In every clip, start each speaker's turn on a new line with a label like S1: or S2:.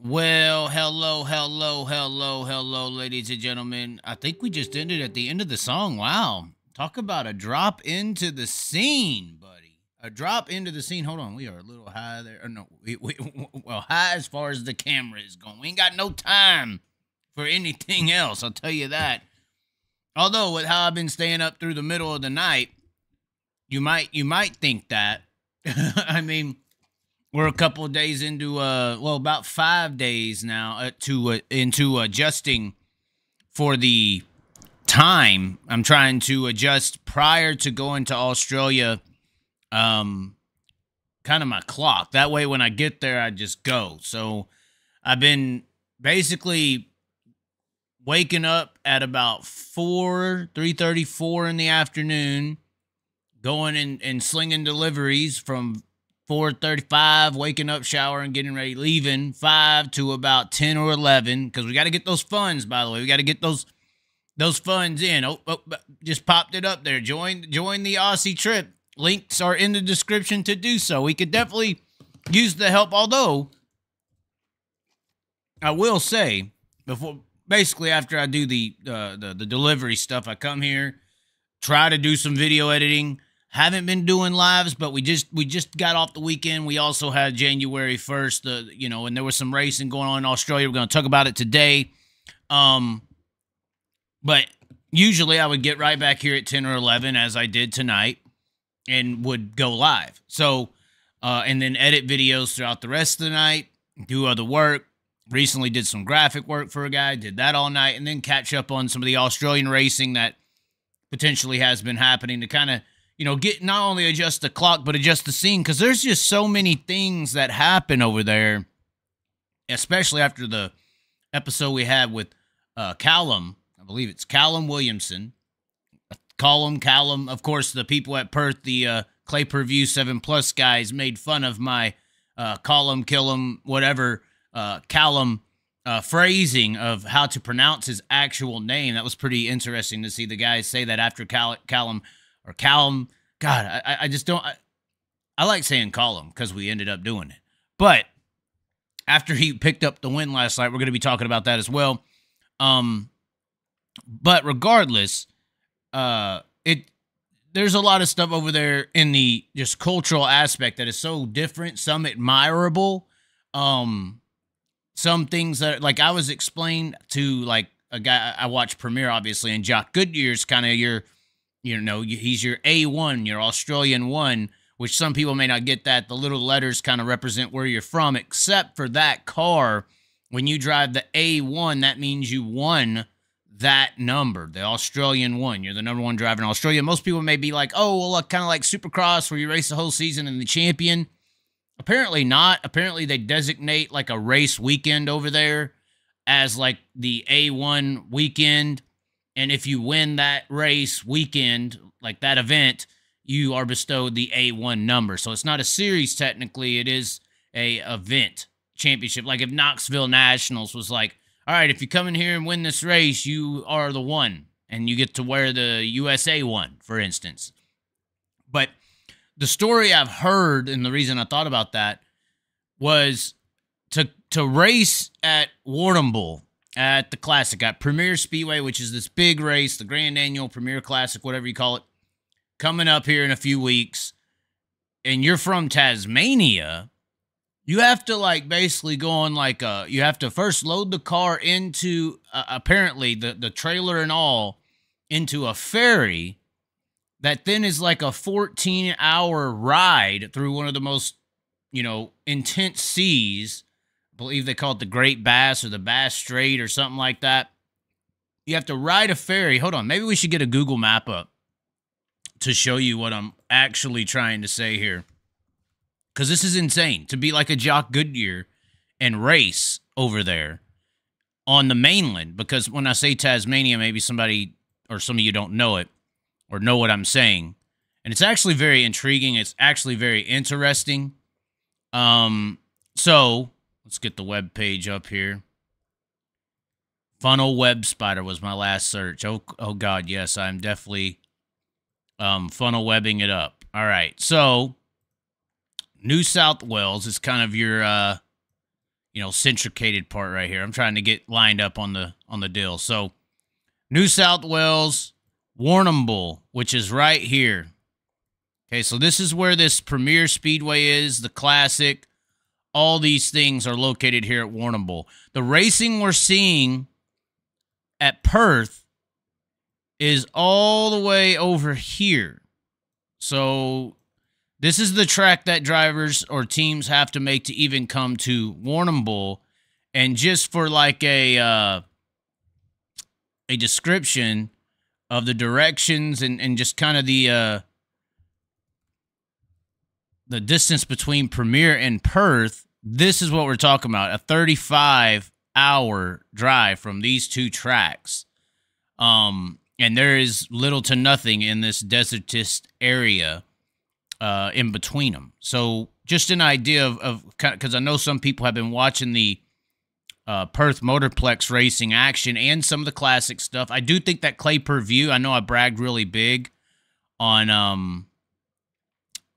S1: Well, hello, ladies and gentlemen. I think we just ended at the end of the song. Wow. Talk about a drop into the scene, buddy. A drop into the scene. Hold on. We are a little high there. Or no, well, high as far as the camera is going. We ain't got no time for anything else. I'll tell you that. Although, with how I've been staying up through the middle of the night, you might think that. I mean, we're a couple of days into about 5 days now into adjusting for the time. I'm trying to adjust prior to going to Australia, kind of my clock. That way when I get there I just go. So I've been basically waking up at about 3:34 in the afternoon, going and slinging deliveries from 4:35, waking up, showering, getting ready, leaving 5 to about 10 or 11, because we got to get those funds, by the way. We got to get those funds in. Just popped it up there. Join the Aussie trip. Links are in the description to do so. We could definitely use the help, although I will say, basically after I do the delivery stuff, I come here, try to do some video editing. Haven't been doing lives, but we just got off the weekend. We also had January 1st, and there was some racing going on in Australia. We're going to talk about it today. But usually I would get right back here at 10 or 11, as I did tonight, and would go live. So, and then edit videos throughout the rest of the night, do other work. Recently did some graphic work for a guy, did that all night, and then catch up on some of the Australian racing that potentially has been happening to kind of, get not only adjust the clock, but adjust the scene, because there's just so many things that happen over there, especially after the episode we had with Callum. I believe it's Callum Williamson. Callum. Of course, the people at Perth, the Clay Per View 7+ guys, made fun of my Callum, whatever, Callum phrasing of how to pronounce his actual name. That was pretty interesting to see the guys say that after Callum. Or Callum. God, I just don't. I like saying Callum because we ended up doing it. But after he picked up the win last night, we're going to be talking about that as well. But regardless, there's a lot of stuff over there in the just cultural aspect that is so different, some admirable, some things that, like, I was explained to, like, a guy I watch Premiere, obviously, and Jock Goodyear's kind of he's your A1, your Australian one, which some people may not get that. The little letters kind of represent where you're from, except for that car. When you drive the A1, that means you won that number, the Australian one. You're the number one driver in Australia. Most people may be like, oh, well, kind of like Supercross where you race the whole season and the champion. Apparently not. Apparently they designate like a race weekend over there as like the A1 weekend. And if you win that race weekend, like that event, you are bestowed the A1 number. So it's not a series technically. It is a event championship. Like if Knoxville Nationals was like, all right, if you come in here and win this race, you are the one. And you get to wear the USA one, for instance. But the story I've heard, and the reason I thought about that, was to race at Warrnambool, at the Classic, at Premier Speedway, which is this big race, the Grand Annual Premier Classic, whatever you call it, coming up here in a few weeks, and you're from Tasmania, you have to, like, basically go on, like, you have to first load the car into, apparently, the trailer and all, into a ferry that then is like a 14-hour ride through one of the most, intense seas. I believe they call it the Great Bass or the Bass Strait or something like that. You have to ride a ferry. Hold on. Maybe we should get a Google map up to show you what I'm actually trying to say here. Because this is insane. To be like a Jock Goodyear and race over there on the mainland. Because when I say Tasmania, maybe somebody or some of you don't know it or know what I'm saying. And it's actually very intriguing. It's actually very interesting. So let's get the web page up here. Funnel Web Spider was my last search. Oh God, yes, I'm definitely funnel webbing it up. All right, so New South Wales is kind of your centricated part right here. I'm trying to get lined up on the deal. So New South Wales, Warrnambool, which is right here. Okay, so this is where this Premier Speedway is, the Classic. All these things are located here at Warrnambool. The racing we're seeing at Perth is all the way over here. So this is the track that drivers or teams have to make to even come to Warrnambool. And just for like a description of the directions and just kind of the distance between Premier and Perth, this is what we're talking about, a 35-hour drive from these two tracks. And there is little to nothing in this desertous area in between them. So just an idea of because I know some people have been watching the Perth Motorplex racing action and some of the classic stuff. I do think that Clay Per View, I know I bragged really big on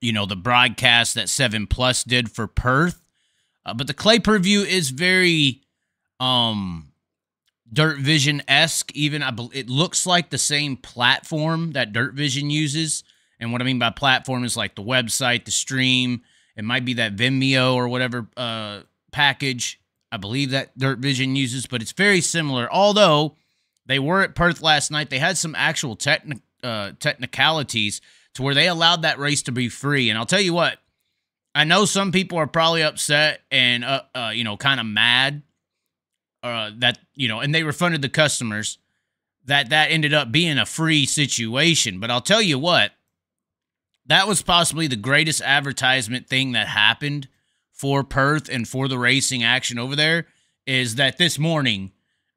S1: the broadcast that 7 Plus did for Perth. But the Clay Per View is very Dirt Vision-esque. Even it looks like the same platform that Dirt Vision uses. And what I mean by platform is like the website, the stream. It might be that Vimeo or whatever package I believe that Dirt Vision uses. But it's very similar. Although they were at Perth last night, they had some actual technicalities to where they allowed that race to be free. And I'll tell you what, I know some people are probably upset and, kind of mad that, and they refunded the customers that ended up being a free situation. But I'll tell you what, that was possibly the greatest advertisement thing that happened for Perth and for the racing action over there is that this morning,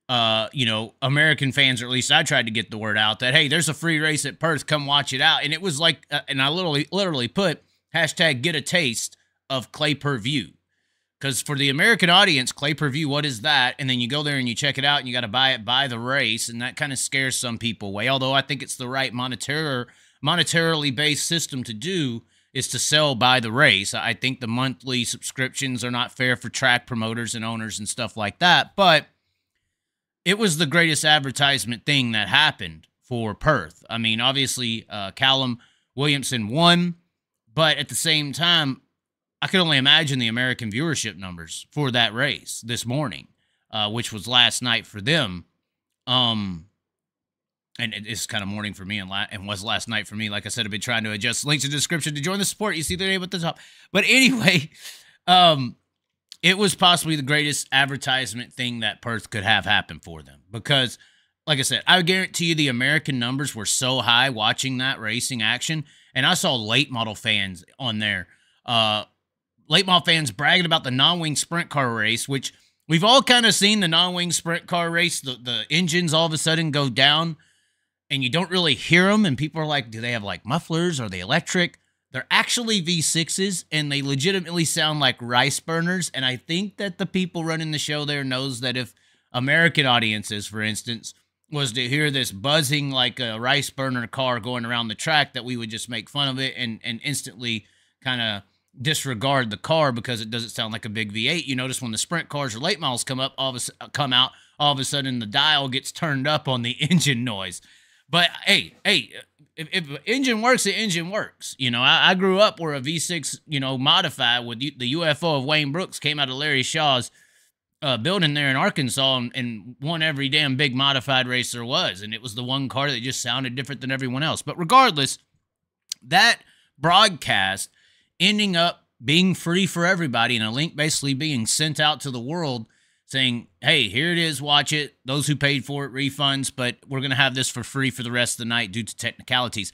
S1: American fans, or at least I tried to get the word out that, hey, there's a free race at Perth, come watch it out. And it was like, and I literally put hashtag get a taste of Clay Per View. Because for the American audience, Clay Per View, what is that? And then you go there and you check it out and you got to buy it by the race. And that kind of scares some people away. Although I think it's the right monetarily based system to do is to sell by the race. I think the monthly subscriptions are not fair for track promoters and owners and stuff like that. But it was the greatest advertisement thing that happened for Perth. I mean, obviously, Callum Williamson won, but at the same time, I could only imagine the American viewership numbers for that race this morning, which was last night for them. And it's kind of morning for me and was last night for me. Like I said, I've been trying to adjust links in the description to join the support. You see the name at the top. But anyway, it was possibly the greatest advertisement thing that Perth could have happen for them. Because, like I said, I guarantee you the American numbers were so high watching that racing action. And I saw late model fans on there. Late model fans bragging about the non-wing sprint car race, which we've all kind of seen the non-wing sprint car race. The engines all of a sudden go down and you don't really hear them. And people are like, do they have like mufflers? Are they electric? They're actually V6s and they legitimately sound like rice burners. And I think that the people running the show there knows that if American audiences, for instance, was to hear this buzzing like a rice burner car going around the track, that we would just make fun of it and instantly kind of disregard the car because it doesn't sound like a big V8. You notice when the sprint cars or late models come out, all of a sudden the dial gets turned up on the engine noise. But hey, if the engine works, the engine works. I grew up where a V6, modified with the UFO of Wayne Brooks came out of Larry Shaw's building there in Arkansas and won every damn big modified race there was. And it was the one car that just sounded different than everyone else. But regardless, that broadcast ending up being free for everybody and a link basically being sent out to the world saying, hey, here it is, watch it. Those who paid for it, refunds, but we're going to have this for free for the rest of the night due to technicalities.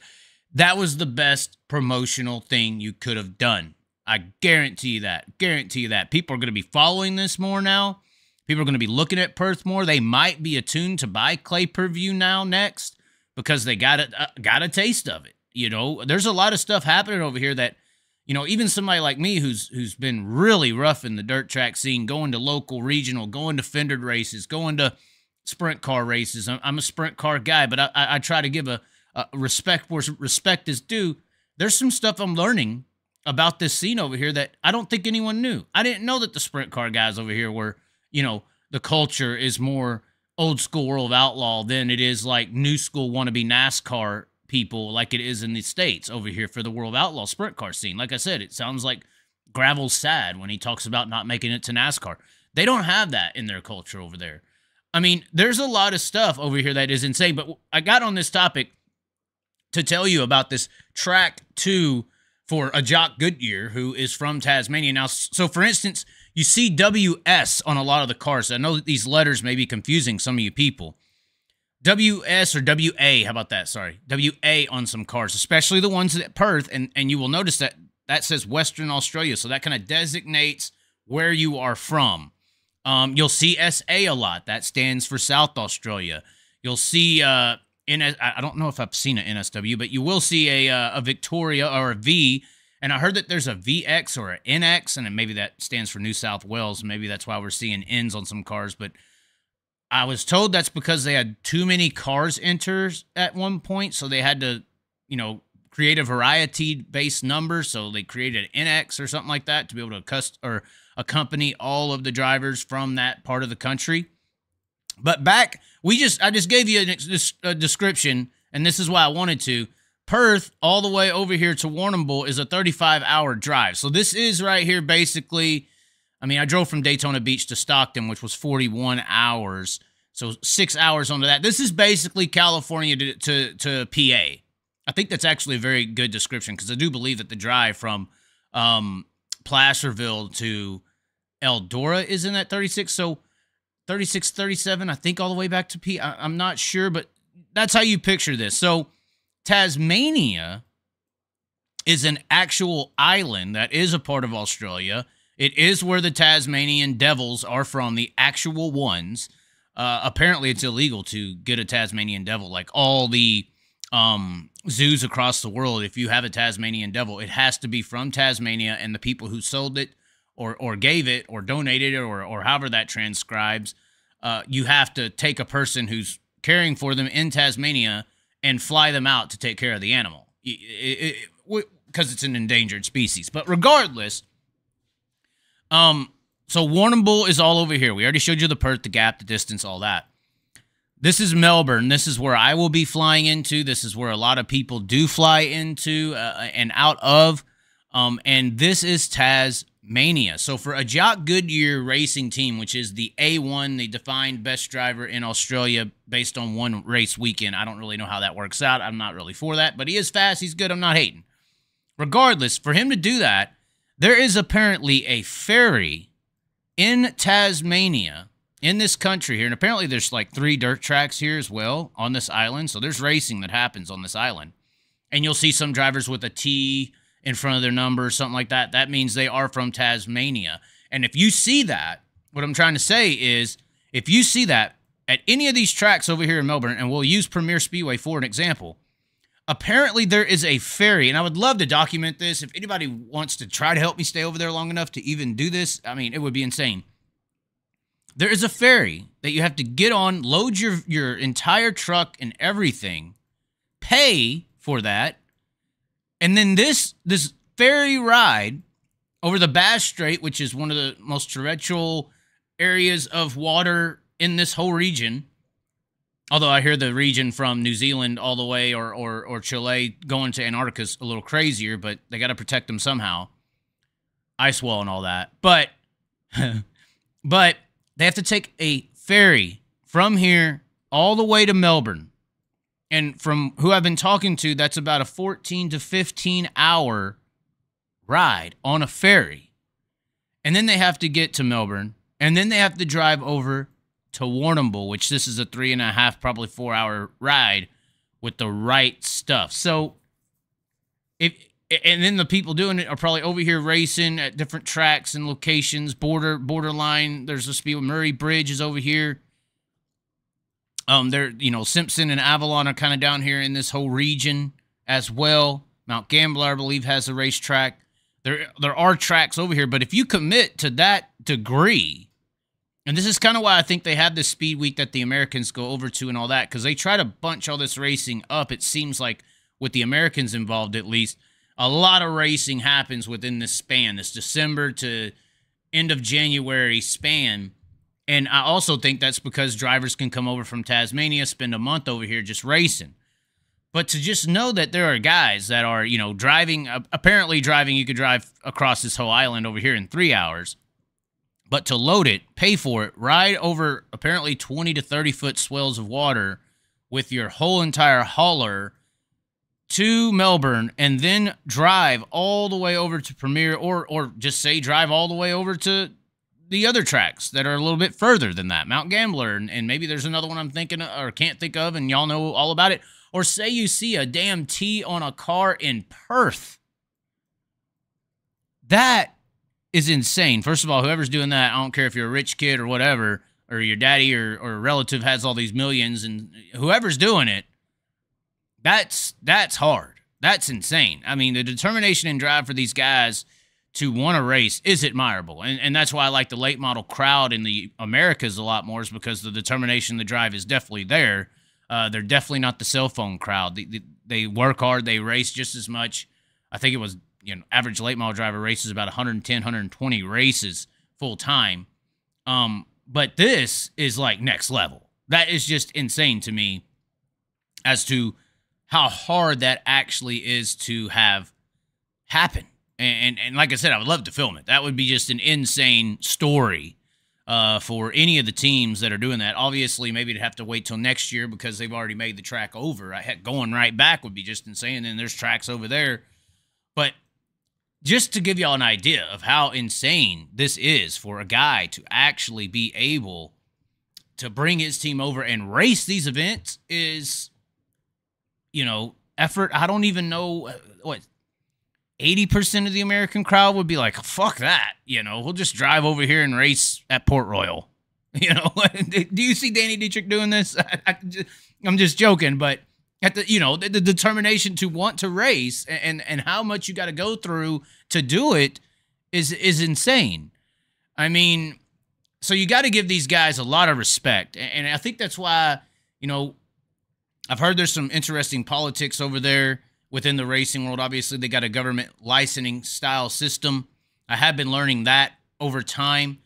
S1: That was the best promotional thing you could have done. I guarantee you that. Guarantee you that. People are going to be following this more now. People are going to be looking at Perth more. They might be attuned to buy Clay Per View now next because they got a taste of it. There's a lot of stuff happening over here that, even somebody like me who's been really rough in the dirt track scene, going to local, regional, going to fendered races, going to sprint car races. I'm a sprint car guy, but I try to give a respect where respect is due. There's some stuff I'm learning about this scene over here that I don't think anyone knew. I didn't know that the sprint car guys over here were, the culture is more old school World of Outlaw than it is like new school wannabe NASCAR people like it is in the States over here for the World of Outlaw sprint car scene. Like I said, it sounds like Gravel's sad when he talks about not making it to NASCAR. They don't have that in their culture over there. I mean, there's a lot of stuff over here that is insane, but I got on this topic to tell you about this track 2 for a Jock Goodyear who is from Tasmania. Now, so for instance, you see WS on a lot of the cars. I know that these letters may be confusing some of you people. WS or WA, how about that? Sorry. WA on some cars, especially the ones at Perth, and you will notice that that says Western Australia, so that kind of designates where you are from. You'll see SA a lot. That stands for South Australia. You'll see I don't know if I've seen an NSW, but you will see a Victoria or a V. And I heard that there's a VX or an NX, and maybe that stands for New South Wales. Maybe that's why we're seeing N's on some cars. But I was told that's because they had too many cars enter at one point, so they had to, create a variety-based number. So they created an NX or something like that to be able to accompany all of the drivers from that part of the country. But I just gave you a description, and this is why I wanted to. Perth all the way over here to Warrnambool is a 35-hour drive. So this is right here basically, I drove from Daytona Beach to Stockton, which was 41 hours. So 6 hours onto that. This is basically California to PA. I think that's actually a very good description because I do believe that the drive from Placerville to Eldora is in that 36. So 36, 37, I think all the way back to PA. I'm not sure, but that's how you picture this. So Tasmania is an actual island that is a part of Australia. It is where the Tasmanian devils are from, the actual ones. Apparently, it's illegal to get a Tasmanian devil. Like all the zoos across the world, if you have a Tasmanian devil, it has to be from Tasmania, and the people who sold it or gave it or donated it or however that transcribes, you have to take a person who's caring for them in Tasmania and fly them out to take care of the animal because it's an endangered species. But regardless, so Warrnambool is all over here. We already showed you the Perth, the gap, the distance, all that. This is Melbourne. This is where I will be flying into. This is where a lot of people do fly into and out of. And this is Tasmania. So for a Jock Goodyear racing team, which is the A1, the defined best driver in Australia based on one race weekend, I don't really know how that works out. I'm not really for that, but he is fast. He's good. I'm not hating. Regardless, for him to do that, there is apparently a ferry in Tasmania, in this country here, and apparently there's like 3 dirt tracks here as well on this island, so there's racing that happens on this island. And you'll see some drivers with a T in front of their number or something like that. That means they are from Tasmania. And if you see that, what I'm trying to say is, if you see that at any of these tracks over here in Melbourne, and we'll use Premier Speedway for an example, apparently there is a ferry, and I would love to document this. If anybody wants to try to help me stay over there long enough to even do this, it would be insane. There is a ferry that you have to get on, load your entire truck and everything, pay for that, and then this ferry ride over the Bass Strait, which is one of the most torrential areas of water in this whole region. Although I hear the region from New Zealand all the way or Chile going to Antarctica is a little crazier, but they got to protect them somehow. Ice wall and all that. But they have to take a ferry from here all the way to Melbourne. And from who I've been talking to, that's about a 14 to 15 hour ride on a ferry. And then they have to get to Melbourne. And then they have to drive over to Warrnambool, which this is a 3.5, probably 4 hour ride with the right stuff. So, and then the people doing it are probably over here racing at different tracks and locations, borderline. There's a speed. Murray Bridge is over here. Simpson and Avalon are kind of down here in this whole region as well. Mount Gamble, I believe, has a racetrack. There are tracks over here, but if you commit to that degree, and this is kind of why I think they have this speed week that the Americans go over to and all that, because they try to bunch all this racing up, it seems like, with the Americans involved at least. A lot of racing happens within this span, this December to end of January span. And I also think that's because drivers can come over from Tasmania, spend a month over here just racing. But to just know that there are guys that are, driving, apparently driving, you could drive across this whole island over here in 3 hours. But to load it, pay for it, ride over apparently 20 to 30 foot swells of water with your whole entire hauler to Melbourne, and then drive all the way over to Premier, or just say drive all the way over to the other tracks that are a little bit further than that, Mount Gambler, and maybe there's another one I'm thinking of, or can't think of, and y'all know all about it. Or say you see a damn T on a car in Perth. That is insane. First of all, whoever's doing that, I don't care if you're a rich kid or whatever, or your daddy or a relative has all these millions, and whoever's doing it, that's hard. That's insane. I mean, the determination and drive for these guys to want to race is admirable. And that's why I like the late model crowd in the Americas a lot more, is because the determination, the drive is definitely there. They're definitely not the cell phone crowd. They work hard. They race just as much. I think it was, average late model driver races about 110, 120 races full time. But this is like next level. That is just insane to me as to how hard that actually is to have happen. And like I said, I would love to film it. That would be just an insane story for any of the teams that are doing that. Obviously, maybe they'd have to wait till next year because they've already made the track over. Heck, going right back would be just insane. And there's tracks over there. But just to give y'all an idea of how insane this is for a guy to actually be able to bring his team over and race these events is, effort. I don't even know what 80% of the American crowd would be like, fuck that. We'll just drive over here and race at Port Royal. Do you see Danny Dietrich doing this? I'm just joking, but at the determination to want to race and how much you got to go through to do it is insane. I mean, so you got to give these guys a lot of respect. And I think that's why, I've heard there's some interesting politics over there within the racing world. Obviously, they got a government licensing style system. I have been learning that over time.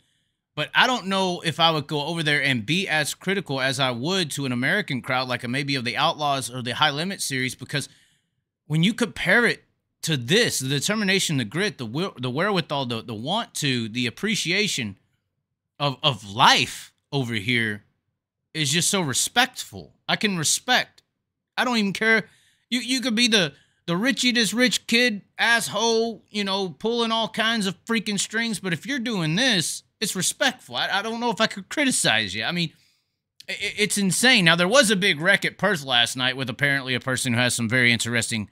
S1: But I don't know if I would go over there and be as critical as I would to an American crowd, like maybe of the Outlaws or the High Limit series, because when you compare it to this, the determination, the grit, the wherewithal, the want to, the appreciation of life over here is just so respectful. I can respect. I don't even care. You could be the richest rich kid asshole, pulling all kinds of freaking strings. But if you're doing this, it's respectful. I don't know if I could criticize you. I mean, it's insane. Now, there was a big wreck at Perth last night with apparently a person who has some very interesting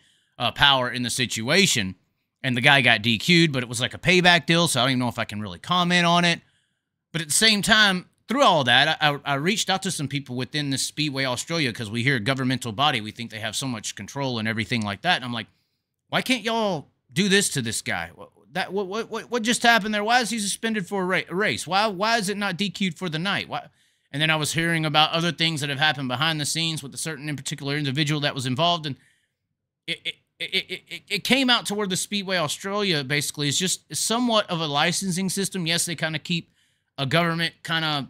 S1: power in the situation. And the guy got DQ'd, but it was like a payback deal, so I don't even know if I can really comment on it. But at the same time, through all that, I reached out to some people within the Speedway Australia because we hear a governmental body. We think they have so much control and everything like that. And I'm like, why can't y'all do this to this guy? What just happened there? Why is he suspended for a race? Why is it not DQ'd for the night? Why? And then I was hearing about other things that have happened behind the scenes with a certain in particular individual that was involved. And it came out to where the Speedway Australia basically is just somewhat of a licensing system. Yes, they kind of keep a government kind of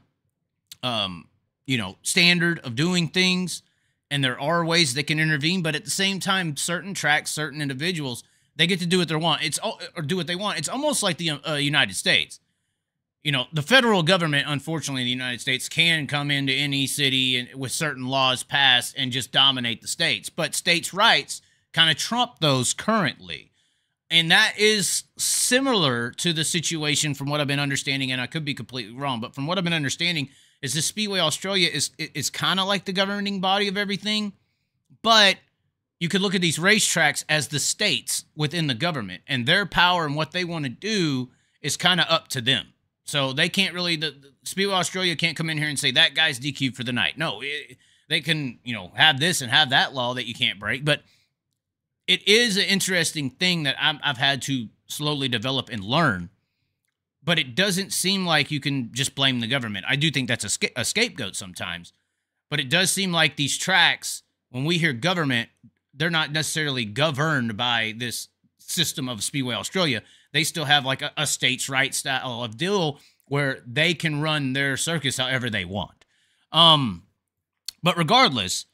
S1: standard of doing things, and there are ways they can intervene, but at the same time, certain tracks, certain individuals, they get to do what they want. It's almost like the United States. The federal government, unfortunately, in the United States can come into any city and with certain laws passed and just dominate the states, but states' rights kind of trump those currently. And that is similar to the situation from what I've been understanding, and I could be completely wrong, but from what I've been understanding is the Speedway Australia is kind of like the governing body of everything, but you could look at these racetracks as the states within the government, and their power and what they want to do is kind of up to them. So they can't really, the Speedway Australia can't come in here and say that guy's DQ'd for the night. No, they can, have this and have that law that you can't break, but it is an interesting thing that I've had to slowly develop and learn. But it doesn't seem like you can just blame the government. I do think that's a scapegoat sometimes. But it does seem like these tracks, when we hear government, they're not necessarily governed by this system of Speedway Australia. They still have like a states' right style of deal where they can run their circus however they want. But regardless,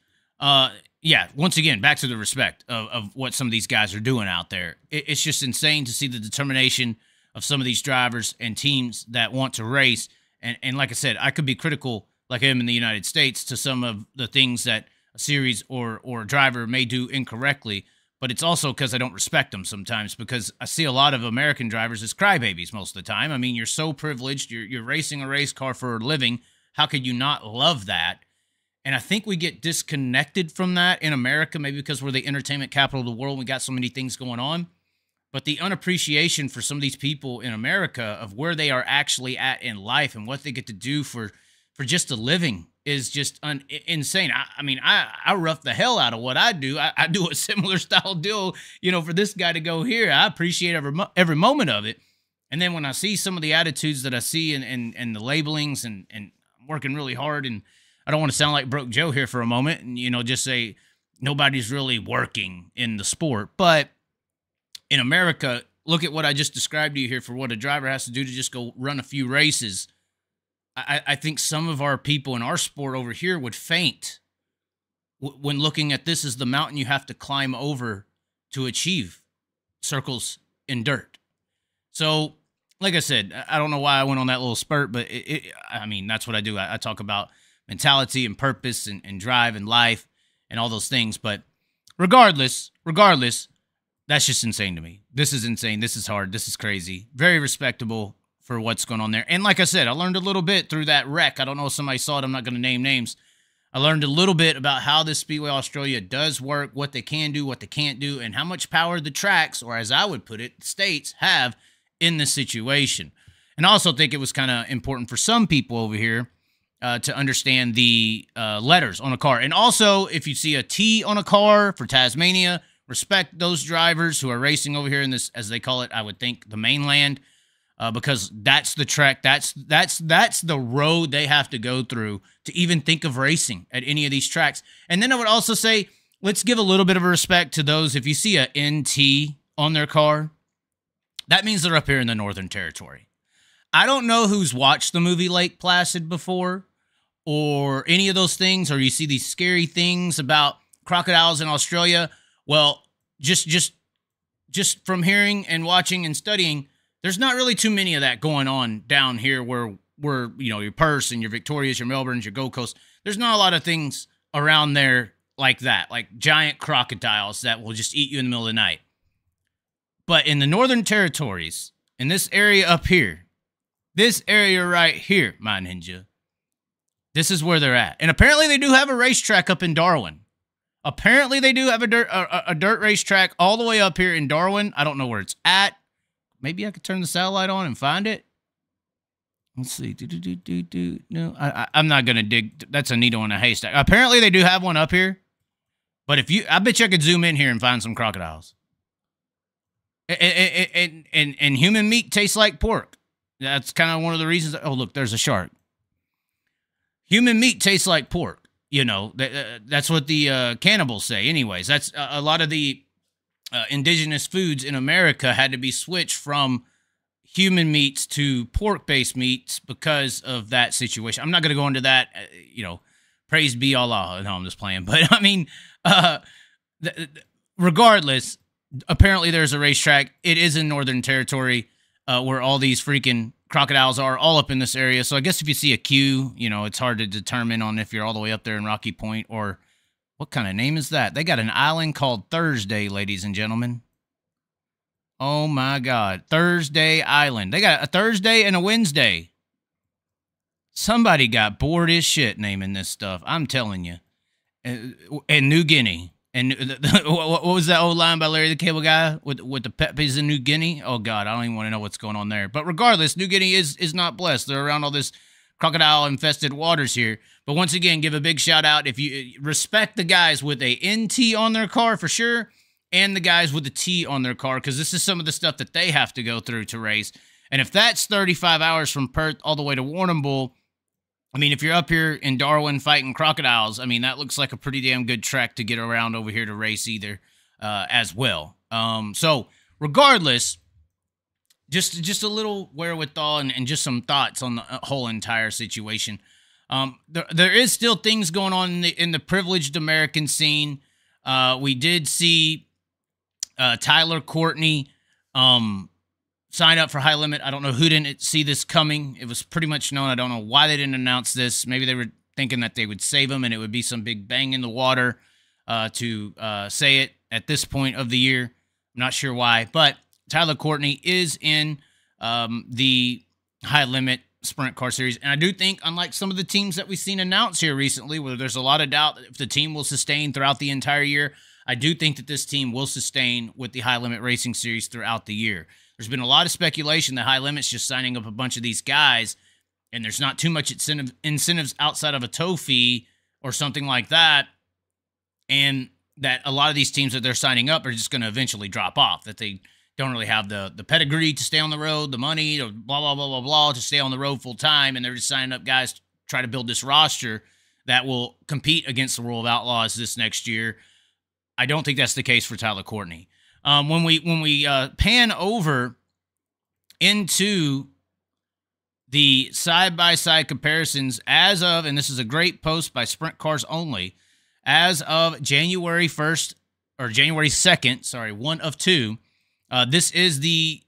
S1: yeah, once again, back to the respect of what some of these guys are doing out there. It's just insane to see the determination of some of these drivers and teams that want to race. And like I said, I could be critical, like I am in the United States, to some of the things that a series or a driver may do incorrectly. But it's also because I don't respect them sometimes, because I see a lot of American drivers as crybabies most of the time. I mean, you're so privileged. You're racing a race car for a living. How could you not love that? And I think we get disconnected from that in America, maybe because we're the entertainment capital of the world. We got so many things going on. But the unappreciation for some of these people in America of where they are actually at in life and what they get to do for just a living is just insane. I mean, I rough the hell out of what I do. I do a similar style deal, for this guy to go here. I appreciate every moment of it. And then when I see some of the attitudes that I see and the labelings and I'm working really hard, and I don't want to sound like Broke Joe here for a moment and, just say nobody's really working in the sport. But in America, look at what I just described to you here for what a driver has to do to just go run a few races. I think some of our people in our sport over here would faint when looking at this as the mountain you have to climb over to achieve circles in dirt. So, like I said, I don't know why I went on that little spurt, but I mean, that's what I do. I talk about mentality and purpose and drive and life and all those things. But regardless, that's just insane to me. This is insane. This is hard. This is crazy. Very respectable for what's going on there. And like I said, I learned a little bit through that wreck. I don't know if somebody saw it. I'm not going to name names. I learned a little bit about how this Speedway Australia does work, what they can do, what they can't do, and how much power the tracks, or as I would put it, states have in this situation. And I also think it was kind of important for some people over here to understand the letters on a car. And also, if you see a T on a car for Tasmania, respect those drivers who are racing over here in this, as they call it, I would think, the mainland, because that's the track, that's the road they have to go through to even think of racing at any of these tracks. And then I would also say, let's give a little bit of respect to those. If you see a NT on their car, that means they're up here in the Northern Territory. I don't know who's watched the movie Lake Placid before or any of those things, or you see these scary things about crocodiles in Australia. Well, just from hearing and watching and studying, there's not really too many of that going on down here where your Perth and your Victorias, your Melbournes, your Gold Coast. There's not a lot of things around there like that, like giant crocodiles that will just eat you in the middle of the night. But in the Northern Territories, in this area up here, this area right here, my ninja, this is where they're at. And apparently they do have a racetrack up in Darwin. Apparently they do have a dirt racetrack all the way up here in Darwin. I don't know where it's at. Maybe I could turn the satellite on and find it. Let's see. No, I'm not going to dig. That's a needle in a haystack. Apparently they do have one up here. But I bet you I could zoom in here and find some crocodiles. And human meat tastes like pork. That's kind of one of the reasons. Oh, look, there's a shark. Human meat tastes like pork. That's what the cannibals say. Anyways, that's a lot of the indigenous foods in America had to be switched from human meats to pork-based meats because of that situation. I'm not going to go into that, praise be Allah. No, I'm just playing. But, I mean, regardless, apparently there's a racetrack. It is in Northern Territory where all these freaking crocodiles are all up in this area. So I guess if you see a Q, it's hard to determine on if you're all the way up there in Rocky Point or what kind of name is that? They got an island called Thursday, ladies and gentlemen. Oh my God. Thursday Island. They got a Thursday and a Wednesday. Somebody got bored as shit naming this stuff. I'm telling you. And New Guinea. And what was that old line by Larry the Cable Guy with the peppies in New Guinea? Oh, God, I don't even want to know what's going on there. But regardless, New Guinea is not blessed. They're around all this crocodile-infested waters here. But once again, give a big shout-out. If you respect the guys with a NT on their car for sure, and the guys with the T on their car, because this is some of the stuff that they have to go through to race. And if that's 35 hours from Perth all the way to Warrnambool, I mean, if you're up here in Darwin fighting crocodiles, I mean, that looks like a pretty damn good track to get around over here to race either as well. So regardless, just a little wherewithal and just some thoughts on the whole entire situation. There is still things going on in the privileged American scene. We did see Tyler Courtney sign up for High Limit. I don't know who didn't see this coming. It was pretty much known. I don't know why they didn't announce this. Maybe they were thinking that they would save him and it would be some big bang in the water to say it at this point of the year. I'm not sure why, but Tyler Courtney is in the High Limit Sprint Car Series. And I do think, unlike some of the teams that we've seen announced here recently, where there's a lot of doubt if the team will sustain throughout the entire year, I do think that this team will sustain with the High Limit Racing Series throughout the year. There's been a lot of speculation that High Limit's just signing up a bunch of these guys, and there's not too much incentives outside of a tow fee or something like that, and that a lot of these teams that they're signing up are just going to eventually drop off, that they don't really have the pedigree to stay on the road, the money, or blah, blah, blah, blah, blah, to stay on the road full time, and they're just signing up guys to try to build this roster that will compete against the World of Outlaws this next year. I don't think that's the case for Tyler Courtney. When we pan over into the side-by-side comparisons as of, and this is a great post by Sprint Cars Only, as of January 1st, or January 2nd, sorry, one of two, this is the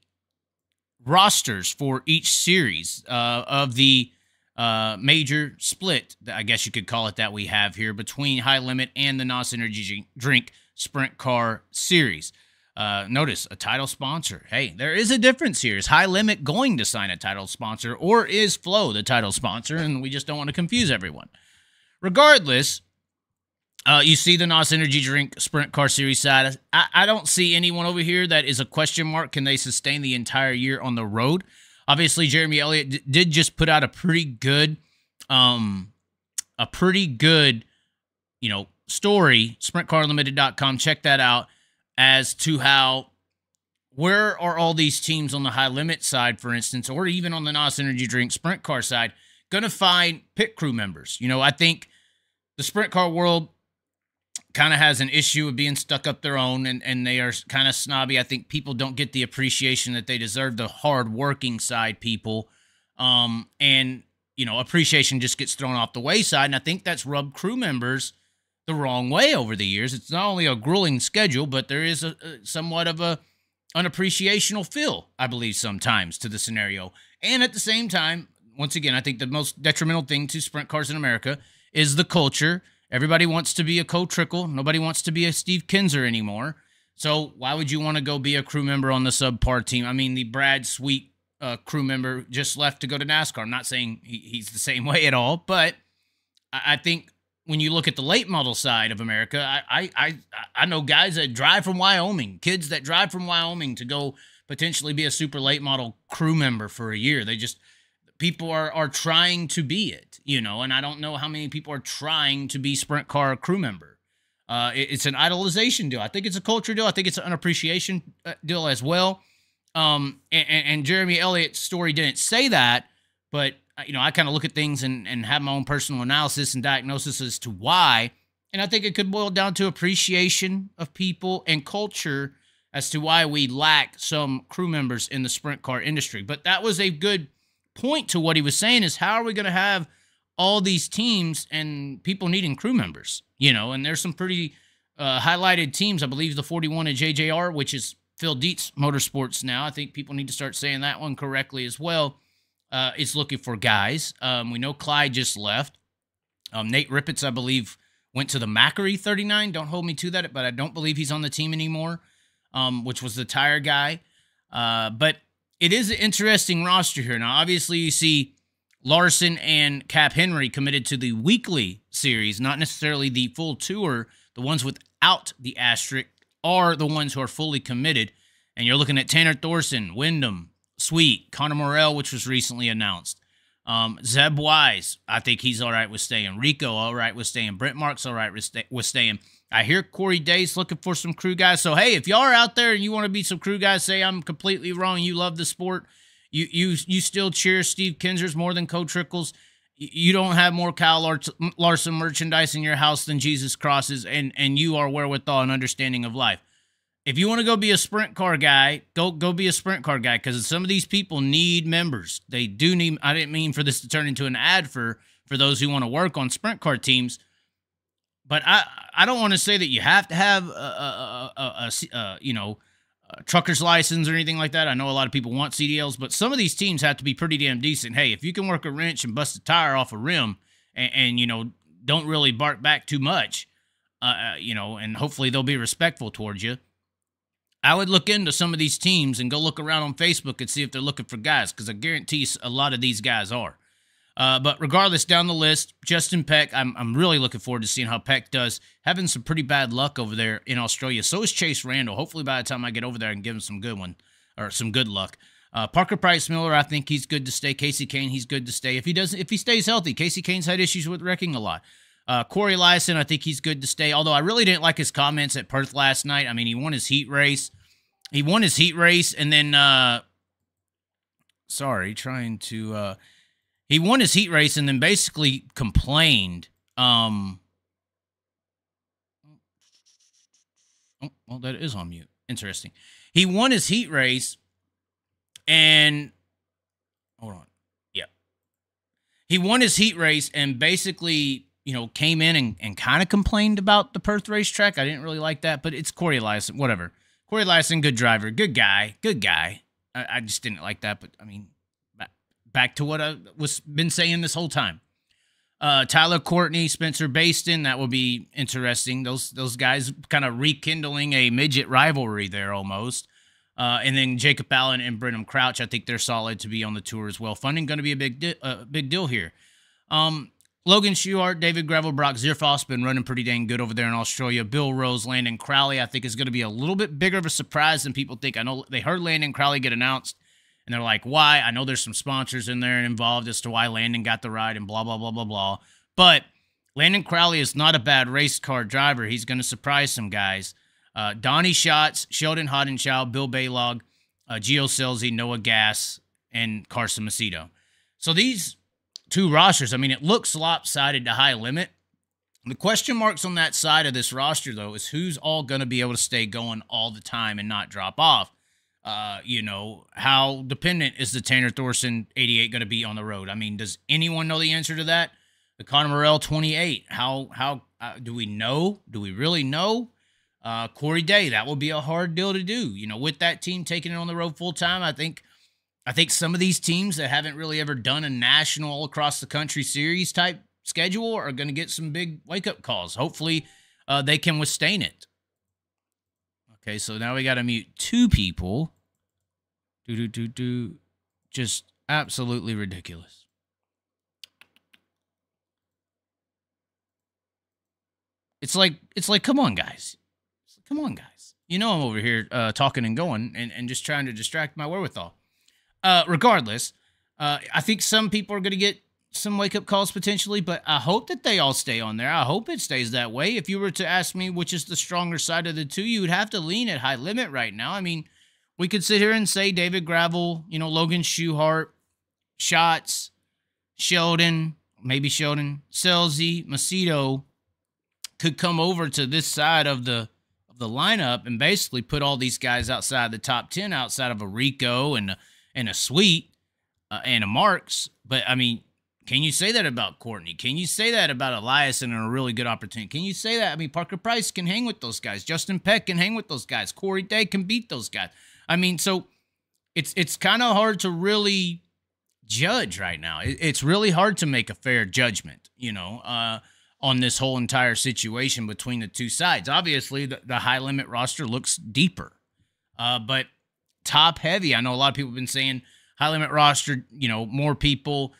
S1: rosters for each series of the major split, I guess you could call it, that we have here between High Limit and the NOS Energy Drink Sprint Car Series. Notice a title sponsor. Hey, there is a difference here. Is High Limit going to sign a title sponsor, or is Flow the title sponsor? And we just don't want to confuse everyone. Regardless, you see the NOS Energy Drink Sprint Car Series side. I don't see anyone over here that is a question mark. Can they sustain the entire year on the road? Obviously, Jeremy Elliott did just put out a pretty good, story. SprintCarLimited.com. Check that out, as to how, where are all these teams on the High Limit side, for instance, or even on the NOS Energy Drink Sprint Car side, going to find pit crew members. I think the sprint car world kind of has an issue of being stuck up their own, and they are kind of snobby. I think people don't get the appreciation that they deserve, the hard-working side people, and, appreciation just gets thrown off the wayside, and I think that's rubbed crew members the wrong way over the years. It's not only a grueling schedule, but there is a somewhat of a unappreciational feel, I believe, sometimes to the scenario. And at the same time, once again, I think the most detrimental thing to sprint cars in America is the culture. Everybody wants to be a Cole Trickle. Nobody wants to be a Steve Kinzer anymore. So why would you want to go be a crew member on the subpar team? I mean, the Brad Sweet crew member just left to go to NASCAR. I'm not saying he's the same way at all, but I think when you look at the late model side of America, I know guys that drive from Wyoming, kids that drive from Wyoming to go potentially be a super late model crew member for a year. People are trying to be it, and I don't know how many people are trying to be sprint car crew member. It's an idolization deal. I think it's a culture deal. I think it's an appreciation deal as well. And Jeremy Elliott's story didn't say that, but I kind of look at things and have my own personal analysis and diagnosis as to why. And I think it could boil down to appreciation of people and culture as to why we lack some crew members in the sprint car industry. But that was a good point to what he was saying, is how are we going to have all these teams and people needing crew members? And there's some pretty highlighted teams. I believe the 41 at JJR, which is Phil Dietz Motorsports now. I think people need to start saying that one correctly as well. Is looking for guys. We know Clyde just left. Nate Rippetts, I believe, went to the Macquarie 39. Don't hold me to that, but I don't believe he's on the team anymore, which was the tire guy. But it is an interesting roster here. Now, obviously, you see Larson and Cap Henry committed to the weekly series, not necessarily the full tour. The ones without the asterisk are the ones who are fully committed. And you're looking at Tanner Thorson, Wyndham, Sweet, Connor Morrell, which was recently announced. Zeb Wise, I think he's all right with staying. Rico, all right with staying. Brent Marks, all right with staying. I hear Corey Day's looking for some crew guys. So, hey, if y'all are out there and you want to be some crew guys, say I'm completely wrong, you love the sport, you still cheer Steve Kinzers more than Cole Trickles, you don't have more Kyle Larson merchandise in your house than Jesus crosses, and you are wherewithal and understanding of life. if you want to go be a sprint car guy, go be a sprint car guy, because some of these people need members. They do need. I didn't mean for this to turn into an ad for those who want to work on sprint car teams, but I don't want to say that you have to have a trucker's license or anything like that. I know a lot of people want CDLs, but some of these teams have to be pretty damn decent. Hey, if you can work a wrench and bust a tire off a rim, and don't really bark back too much, and hopefully they'll be respectful towards you. I would look into some of these teams and go look around on Facebook and see if they're looking for guys, because I guarantee a lot of these guys are. But regardless, down the list, Justin Peck, I'm really looking forward to seeing how Peck does. Having some pretty bad luck over there in Australia. So is Chase Randall. Hopefully by the time I get over there, I can give him some good luck. Parker Price Miller, I think he's good to stay. Casey Kane, he's good to stay. If he stays healthy, Casey Kane's had issues with wrecking a lot. Corey Lyson, I think he's good to stay. Although I really didn't like his comments at Perth last night. I mean, he won his heat race. And then, he won his heat race and then basically complained. Well, that is on mute. Interesting. He won his heat race and, hold on. Yeah. He won his heat race and basically, came in and kind of complained about the Perth racetrack. I didn't really like that, but it's Corey Lyson, whatever. Corey Lyson, good driver, good guy. I just didn't like that, but I mean, back to what I been saying this whole time. Tyler Courtney, Spencer Baston, that will be interesting. Those guys kind of rekindling a midget rivalry there almost. And then Jacob Allen and Brenham Crouch, I think they're solid to be on the tour as well. Funding going to be a big deal here. Logan Schuhart, David Gravel, Brock Zierfoss been running pretty dang good over there in Australia. Bill Rose, Landon Crowley, I think is going to be a little bit bigger of a surprise than people think. I know they heard Landon Crowley get announced, and they're like, why? I know there's some sponsors in there and involved as to why Landon got the ride and blah, blah, blah, blah, blah. But Landon Crowley is not a bad race car driver. He's going to surprise some guys. Donnie Schatz, Sheldon Hodenshaw, Bill Baylog, Gio Scelzi, Noah Gass, and Carson Macedo. So these two rosters, I mean, it looks lopsided to high limit. The question marks on that side of this roster, though, is who's all going to be able to stay going all the time and not drop off. How dependent is the Tanner Thorson 88 going to be on the road? I mean, does anyone know the answer to that? The Conor Morrell 28, how do we know? Do we really know? Corey Day, that will be a hard deal to do. With that team taking it on the road full time, I think some of these teams that haven't really ever done a national all across the country series type schedule are going to get some big wake up calls. Hopefully, they can withstand it. Okay, so now we got to mute two people. Just absolutely ridiculous. It's like, come on, guys. Come on, guys. I'm over here talking and going and just trying to distract my wherewithal. Regardless, I think some people are going to get some wake-up calls potentially, but I hope that they all stay on there. I hope it stays that way. If you were to ask me which is the stronger side of the two, you would have to lean at high limit right now. I mean, we could sit here and say David Gravel, Logan Schuhart, Schatz, Sheldon, Scelzi, Macedo could come over to this side of the lineup and basically put all these guys outside the top 10, outside of a Rico and a Sweet and a Marks. But, I mean, can you say that about Courtney? Can you say that about Elias and a really good opportunity? Can you say that? I mean, Parker Price can hang with those guys. Justin Peck can hang with those guys. Corey Day can beat those guys. I mean, so it's kind of hard to really judge right now. It's really hard to make a fair judgment, on this whole entire situation between the two sides. Obviously, the high limit roster looks deeper, but top heavy. I know a lot of people have been saying high limit roster, more people,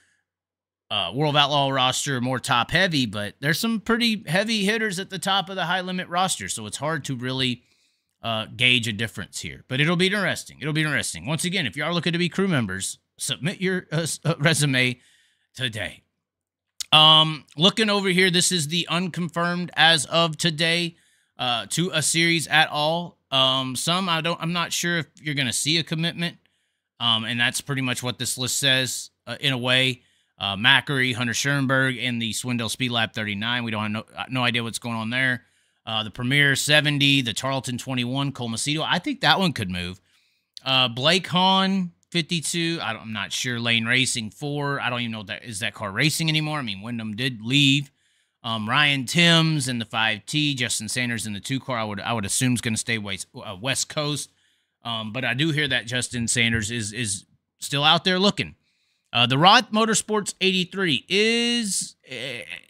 S1: World of Outlaw roster, more top heavy, but there's some pretty heavy hitters at the top of the high limit roster. So it's hard to really gauge a difference here, but it'll be interesting. It'll be interesting. Once again, if you are looking to be crew members, submit your resume today. Looking over here, this is the unconfirmed as of today to a series at all. I'm not sure if you're going to see a commitment. And that's pretty much what this list says in a way. Mackery, Hunter Schoenberg, and the Swindell Speed Lab 39. We don't have no idea what's going on there. The Premier 70, the Tarleton 21, Cole Macedo. I think that one could move. Blake Hahn 52. I'm not sure. Lane Racing 4. I don't even know if that is that car racing anymore. I mean, Wyndham did leave. Ryan Timms in the 5T. Justin Sanders in the 2 car. I would assume is going to stay West Coast. But I do hear that Justin Sanders is still out there looking. The Roth Motorsports 83 is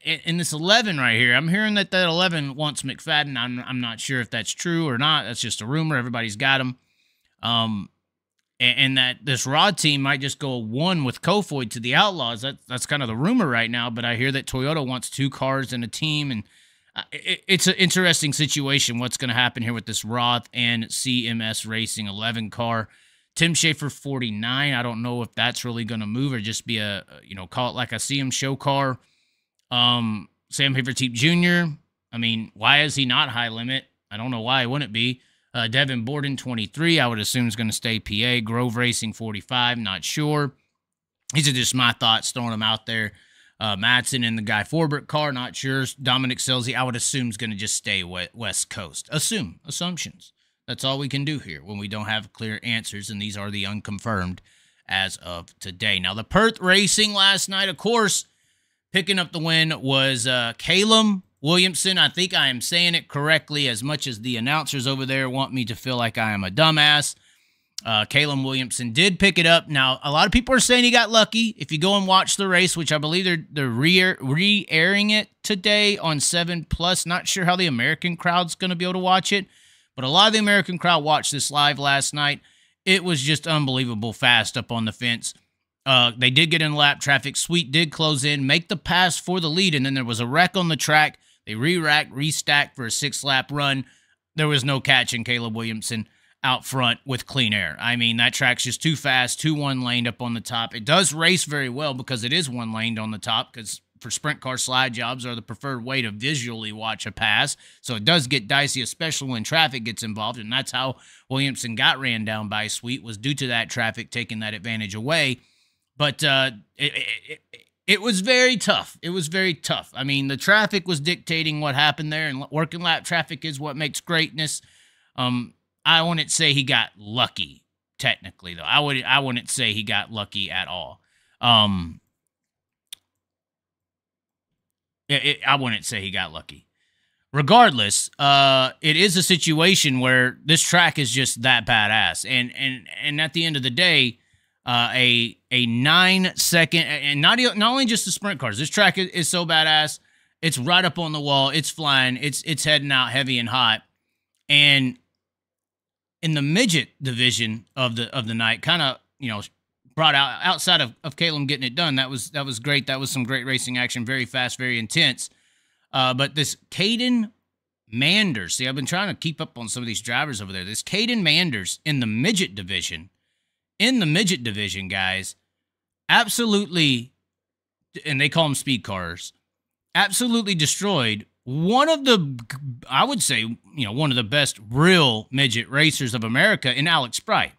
S1: in this 11 right here. I'm hearing that 11 wants McFadden. I'm not sure if that's true or not. That's just a rumor. Everybody's got him. And that this Rod team might just go 1 with Kofoid to the Outlaws. That's kind of the rumor right now. But I hear that Toyota wants 2 cars in a team, and it's an interesting situation. What's going to happen here with this Roth and CMS Racing 11 car? Tim Schafer 49. I don't know if that's really going to move or just be a call it like a CM show car. Sam Haverteep Jr. I mean, why is he not high limit? I don't know why he wouldn't be. Devin Borden 23. I would assume is going to stay PA. Grove Racing 45. Not sure. These are just my thoughts, throwing them out there. Madsen in the Guy Forbert car. Not sure. Dominic Selzy, I would assume is going to just stay West Coast. Assumptions. That's all we can do here when we don't have clear answers, and these are the unconfirmed as of today. Now, the Perth Racing last night, of course, picking up the win was Calum Williamson. I think I am saying it correctly, as much as the announcers over there want me to feel like I am a dumbass. Calum Williamson did pick it up. Now, a lot of people are saying he got lucky. If you go and watch the race, which I believe they're re-airing it today on 7+. Not sure how the American crowd's going to be able to watch it. But a lot of the American crowd watched this live last night. It was just unbelievable fast up on the fence. They did get in lap traffic. Sweet did close in, make the pass for the lead, and then there was a wreck on the track. They re-racked, restacked for a 6-lap run. There was no catching Caleb Williamson out front with clean air. I mean, that track's just too fast, too one-laned up on the top. It does race very well because it is one-laned on the top, because for sprint car slide jobs are the preferred way to visually watch a pass. So it does get dicey, especially when traffic gets involved, and that's how Williamson got ran down by Sweet, was due to that traffic taking that advantage away. But it was very tough. It was very tough. I mean, the traffic was dictating what happened there, and working lap traffic is what makes greatness. I wouldn't say he got lucky, technically, though. I wouldn't say he got lucky at all. I wouldn't say he got lucky. Regardless, it is a situation where this track is just that badass, and at the end of the day, a 9-second, and not only just the sprint cars. This track is so badass. It's right up on the wall. It's flying. It's heading out heavy and hot, and in the midget division of the night, kind of brought out outside of Caleb getting it done. That was great. That was some great racing action. Very fast, very intense. But this Caden Manders, see, I've been trying to keep up on some of these drivers over there. This Caden Manders in the midget division, guys, absolutely, and they call them speed cars, absolutely destroyed one of the, I would say, one of the best real midget racers of America in Alex Bright.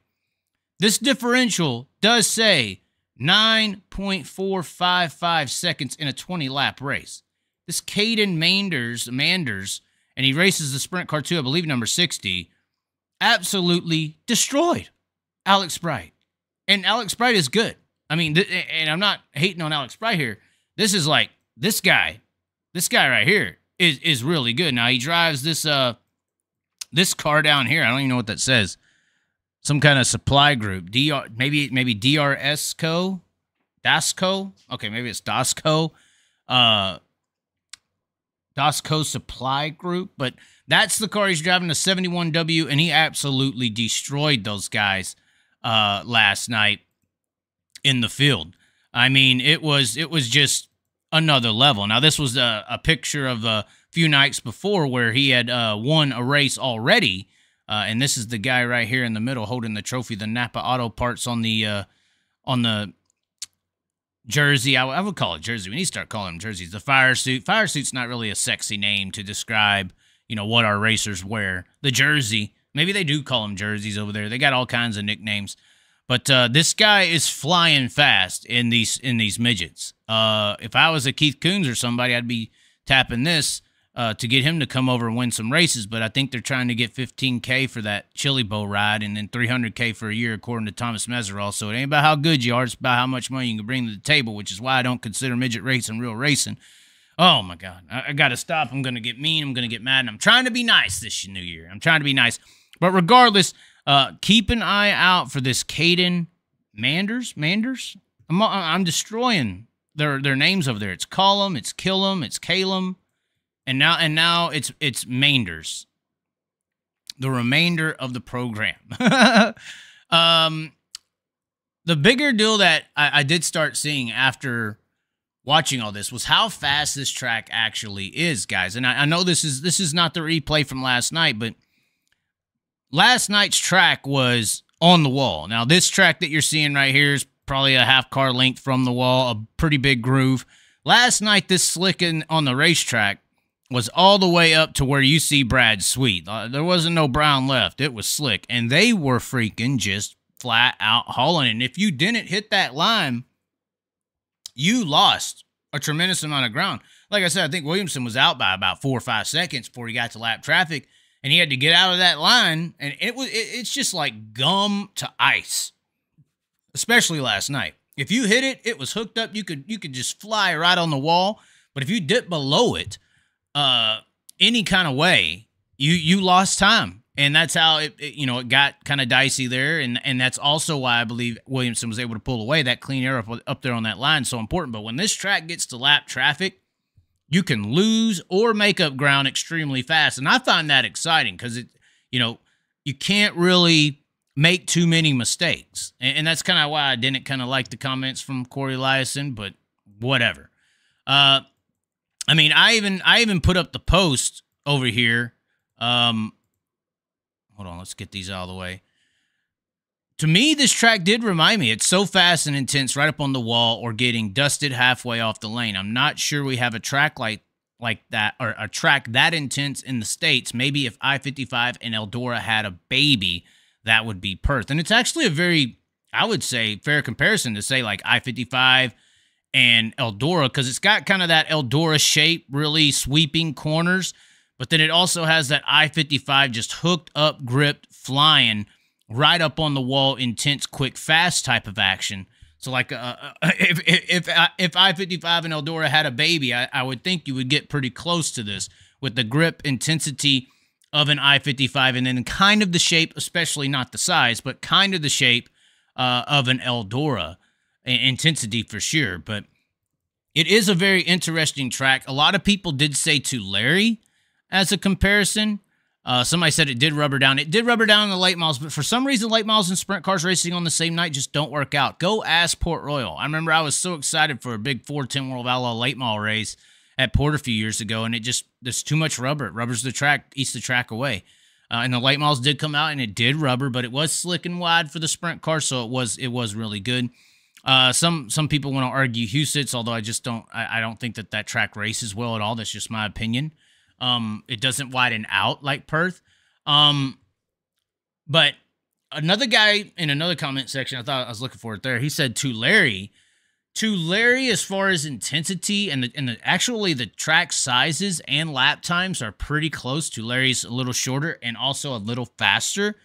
S1: This differential does say 9.455 seconds in a 20-lap race. This Caden Manders, and he races the sprint car too, I believe number 60, absolutely destroyed Alex Bright. And Alex Bright is good. I mean, and I'm not hating on Alex Bright here. This is like, this guy right here is really good. Now, he drives this car down here. I don't even know what that says. Some kind of supply group. Maybe DRSco? Dasco? Okay, maybe it's Dasco. Dasco Supply Group. But that's the car he's driving, the 71W, and he absolutely destroyed those guys last night in the field. I mean, it was just another level. Now, this was a picture of a few nights before where he had won a race already. And this is the guy right here in the middle holding the trophy, the Napa Auto Parts on the jersey. I would call it jersey. We need to start calling them jerseys. The fire suit. Fire suit's not really a sexy name to describe, what our racers wear. The jersey. Maybe they do call them jerseys over there. They got all kinds of nicknames. But this guy is flying fast in these midgets. If I was a Keith Coons or somebody, I'd be tapping this. to get him to come over and win some races. But I think they're trying to get $15K for that Chili Bowl ride and then $300K for a year, according to Thomas Mesereau. So it ain't about how good you are. It's about how much money you can bring to the table, which is why I don't consider midget racing real racing. Oh, my God. I got to stop. I'm going to get mean. I'm going to get mad. And I'm trying to be nice this new year. I'm trying to be nice. But regardless, keep an eye out for this Caden Manders. I'm destroying their names over there. It's Callum, it's Killum, it's Calum, and now it's Manders. The remainder of the program. The bigger deal that I did start seeing after watching all this was how fast this track actually is, guys. And I know this is not the replay from last night, but last night's track was on the wall. Now, this track that you're seeing right here is probably a half car length from the wall, a pretty big groove. Last night, this slicking on the racetrack was all the way up to where you see Brad Sweet. There wasn't no brown left. It was slick, and they were freaking just flat out hauling. And if you didn't hit that line, you lost a tremendous amount of ground. Like I said, I think Williamson was out by about 4 or 5 seconds before he got to lap traffic, and he had to get out of that line, and it's just like gum to ice, especially last night. If you hit it, it was hooked up. You could just fly right on the wall, but if you dip below it any kind of way, you lost time. And that's how it got kind of dicey there. And that's also why I believe Williamson was able to pull away. That clean air up there on that line is so important. But when this track gets to lap traffic, you can lose or make up ground extremely fast. And I find that exciting because you can't really make too many mistakes. And that's kind of why I didn't kind of like the comments from Corey Eliason, but whatever. I even put up the post over here. Hold on, let's get these out of the way. To me, this track did remind me. It's so fast and intense right up on the wall or getting dusted halfway off the lane. I'm not sure we have a track like that or a track that intense in the States. Maybe if I-55 and Eldora had a baby, that would be Perth. And it's actually a very, I would say, fair comparison to say like I-55 and Eldora because it's got kind of that Eldora shape, really sweeping corners. But then it also has that I-55 just hooked up, gripped, flying right up on the wall, intense, quick, fast type of action. So like if I-55 and Eldora had a baby, I would think you would get pretty close to this with the grip intensity of an I-55 and then kind of the shape, especially not the size, but kind of the shape of an Eldora. Intensity for sure. But it is a very interesting track. A lot of people did say Tulare as a comparison. Somebody said it did rubber down. It did rubber down in the late models, but for some reason, late models and sprint cars racing on the same night just don't work out. Go ask Port Royal. I remember I was so excited for a big 410 World Outlaw late model race at Port a few years ago, and there's too much rubber. It rubbers the track, eats the track away. And the late models did come out, and it did rubber, but it was slick and wide for the sprint car, so it was really good. Some people want to argue Husitz, although I don't think that track races well at all. That's just my opinion. It doesn't widen out like Perth. But another guy in another comment section, I thought I was looking for it there. He said Tulare, as far as intensity and actually the track sizes and lap times are pretty close. Tulare's a little shorter and also a little faster.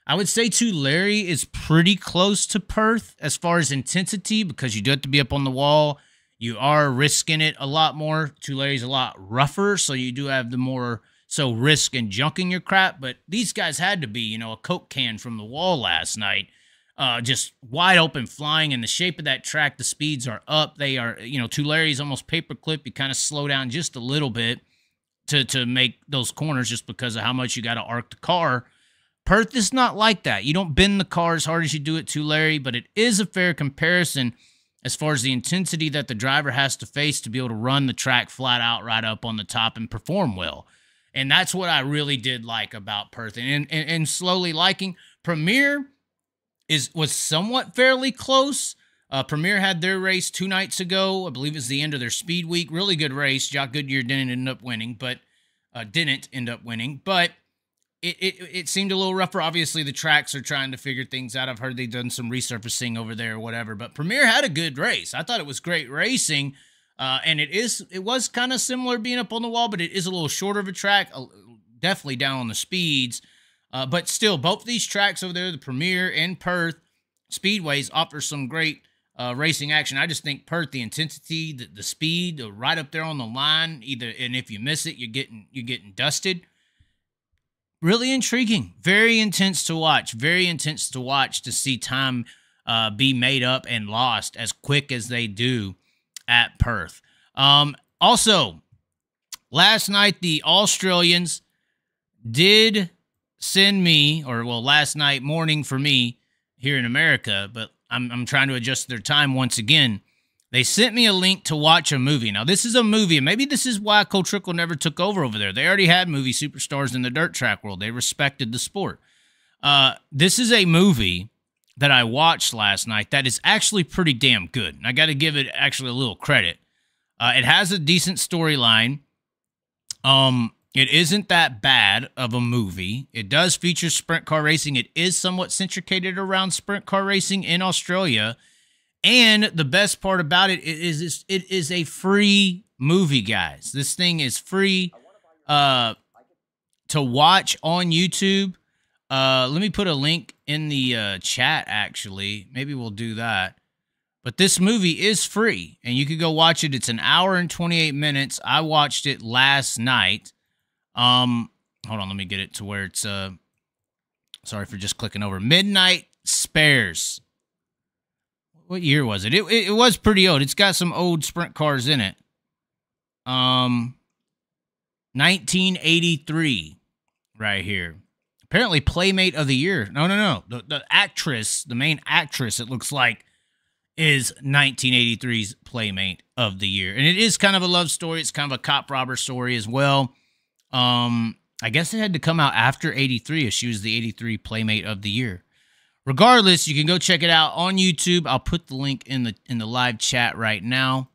S1: I would say Tulare is pretty close to Perth as far as intensity because you do have to be up on the wall. You are risking it a lot more. Tulare's a lot rougher, so you do have the more risk and junking your crap. But these guys had to be, a Coke can from the wall last night, just wide open flying. And the shape of that track, the speeds are up. They are, Tulare's almost paperclip. You kind of slow down just a little bit to make those corners just because of how much you got to arc the car. Perth is not like that. You don't bend the car as hard as you do at Tulare, but it is a fair comparison as far as the intensity that the driver has to face to be able to run the track flat out right up on the top and perform well. And that's what I really did like about Perth. And slowly liking. Premier was somewhat fairly close. Premier had their race 2 nights ago. I believe it's the end of their speed week. Really good race. Jock Goodyear didn't end up winning, but it seemed a little rougher. Obviously, the tracks are trying to figure things out. I've heard they've done some resurfacing over there or whatever. But Premier had a good race. I thought it was great racing. And it was kind of similar being up on the wall, but it is a little shorter of a track, definitely down on the speeds. But still, both of these tracks over there, the Premier and Perth Speedways, offer some great racing action. I just think Perth, the intensity, the speed, right up there on the line, and if you miss it, you're getting dusted. Really intriguing, very intense to watch, to see time be made up and lost as quick as they do at Perth. Also, last night, the Australians did send me, last night morning for me here in America, but I'm trying to adjust their time once again. They sent me a link to watch a movie. Now, this is a movie, and maybe this is why Cole Trickle never took over there. They already had movie superstars in the dirt track world. They respected the sport. This is a movie that I watched last night that is actually pretty damn good. And I got to give it actually a little credit. It has a decent storyline. It isn't that bad of a movie. It does feature sprint car racing. It is somewhat centricated around sprint car racing in Australia. And the best part about it is a free movie, guys. This thing is free to watch on YouTube. Let me put a link in the chat, actually. Maybe we'll do that. But this movie is free, and you can go watch it. It's an hour and 28 minutes. I watched it last night. Hold on, let me get it to where it's... sorry for just clicking over. Midnight Spares. What year was it? It was pretty old. It's got some old sprint cars in it. 1983 right here. Apparently Playmate of the Year. No. The actress, the main actress, it looks like, is 1983's Playmate of the Year. And it is kind of a love story. It's kind of a cop robber story as well. I guess it had to come out after 83 if she was the 83 Playmate of the Year. Regardless, you can go check it out on YouTube. I'll put the link in the live chat right now.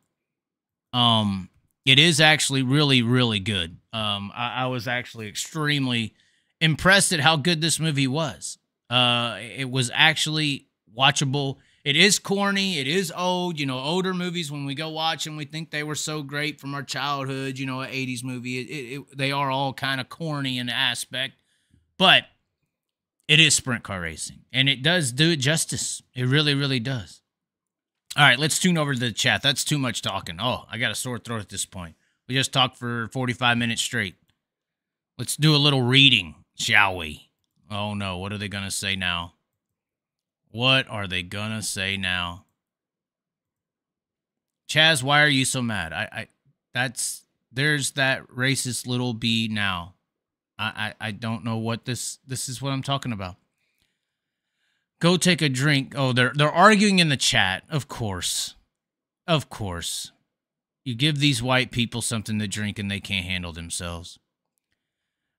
S1: It is actually really, really good. I was actually extremely impressed at how good this movie was. It was actually watchable. It is corny. It is old. Older movies, when we go watch them, we think they were so great from our childhood, an 80s movie. They are all kind of corny in the aspect. But it is sprint car racing, and it does do it justice. It really, really does. All right, let's tune over to the chat. That's too much talking. Oh, I got a sore throat at this point. We just talked for 45 minutes straight. Let's do a little reading, shall we? Oh, no. What are they going to say now? What are they going to say now? Chaz, why are you so mad? There's that racist little bee now. I don't know what this is what I'm talking about. Go take a drink. Oh, they're arguing in the chat. Of course. Of course. You give these white people something to drink and they can't handle themselves.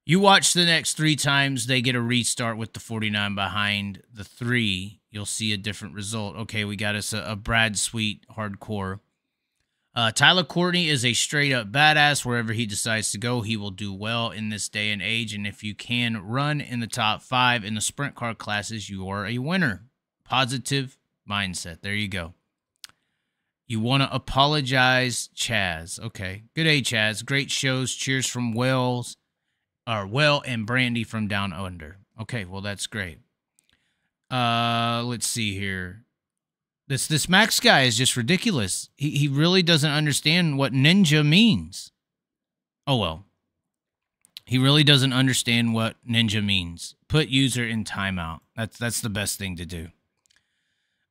S1: You watch the next 3 times, they get a restart with the 49 behind the 3. You'll see a different result. Okay, we got us a Brad Sweet hardcore. Tyler Courtney is a straight-up badass. Wherever he decides to go, he will do well in this day and age. And if you can run in the top 5 in the sprint car classes, you are a winner. Positive mindset. There you go. You want to apologize, Chaz. Okay. Good day, Chaz. Great shows. Cheers from Will and Brandy from Down Under. Okay, well, that's great. Let's see here. This Max guy is just ridiculous. He really doesn't understand what ninja means. Oh, well. He really doesn't understand what ninja means. Put user in timeout. That's the best thing to do.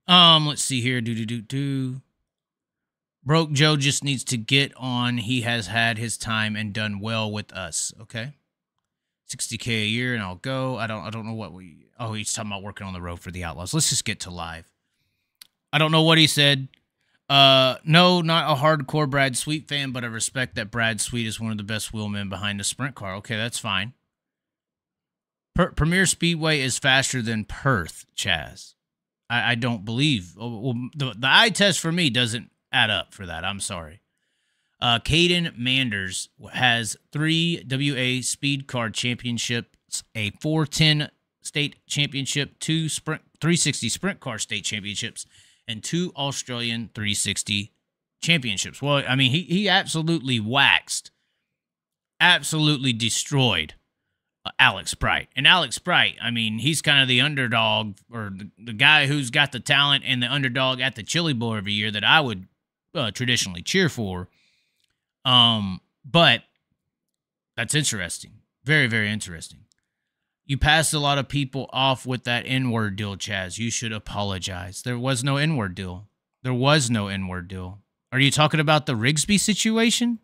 S1: Let's see here. Broke Joe just needs to get on. He has had his time and done well with us. Okay. $60K a year and I'll go. I don't know what he's talking about working on the road for the Outlaws. Let's just get to live. I don't know what he said. No, not a hardcore Brad Sweet fan, but I respect that Brad Sweet is one of the best wheelmen behind a sprint car. Okay, that's fine. Premier Speedway is faster than Perth, Chaz. I don't believe. Well, the eye test for me doesn't add up for that. I'm sorry. Caden Manders has 3 WA Speed Car Championships, a 410 State Championship, 2 360 Sprint Car State Championships, and 2 Australian 360 championships. Well, I mean, he absolutely waxed, absolutely destroyed Alex Bright. And Alex Bright, I mean, he's kind of the underdog, or the guy who's got the talent and the underdog at the Chili Bowl every year that I would traditionally cheer for. But that's interesting. Very, very interesting. You passed a lot of people off with that N-word deal, Chaz. You should apologize. There was no N-word deal. There was no N-word deal. Are you talking about the Rigsby situation?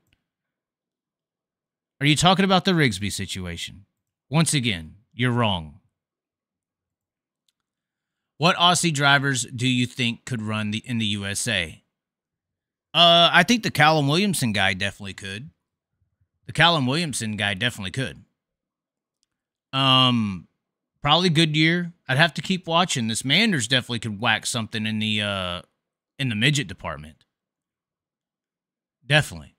S1: Are you talking about the Rigsby situation? Once again, you're wrong. What Aussie drivers do you think could run in the USA? I think the Callum Williamson guy definitely could. The Callum Williamson guy definitely could. Probably Goodyear. I'd have to keep watching. This Manders definitely could whack something in the midget department. Definitely.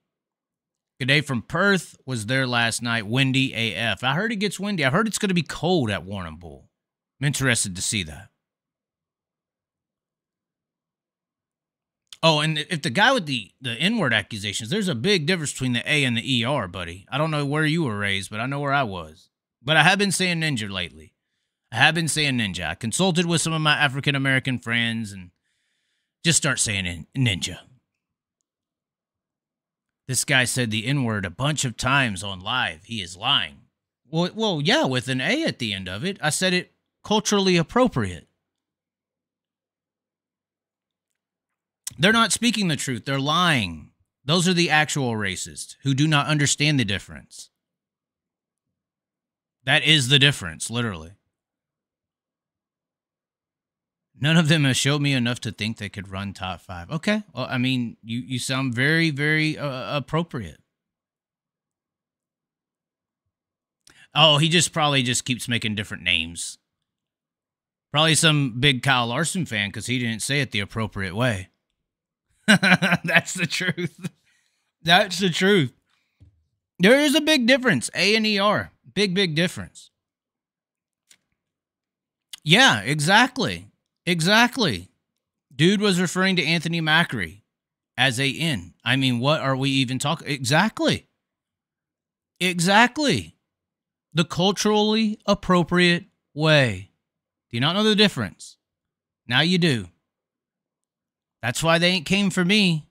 S1: Good day from Perth. Was there last night. Windy AF. I heard it gets windy. I heard it's going to be cold at Warrnambool. I'm interested to see that. Oh, and if the guy with the N-word accusations, there's a big difference between the A and the ER, buddy. I don't know where you were raised, but I know where I was. But I have been saying ninja lately. I have been saying ninja. I consulted with some of my African-American friends and just start saying ninja. This guy said the N-word a bunch of times on live. He is lying. Well, yeah, with an A at the end of it. I said it culturally appropriate. They're not speaking the truth. They're lying. Those are the actual racists who do not understand the difference. That is the difference, literally. None of them have showed me enough to think they could run top 5. Okay. Well, I mean, you sound very, very appropriate. Oh, he probably just keeps making different names. Probably some big Kyle Larson fan because he didn't say it the appropriate way. That's the truth. That's the truth. There is a big difference. A and ER. Big, big difference. Yeah, exactly. Exactly. Dude was referring to Anthony Macri as a N. I mean, what are we even talking? Exactly. Exactly. The culturally appropriate way. Do you not know the difference? Now you do. That's why they ain't came for me.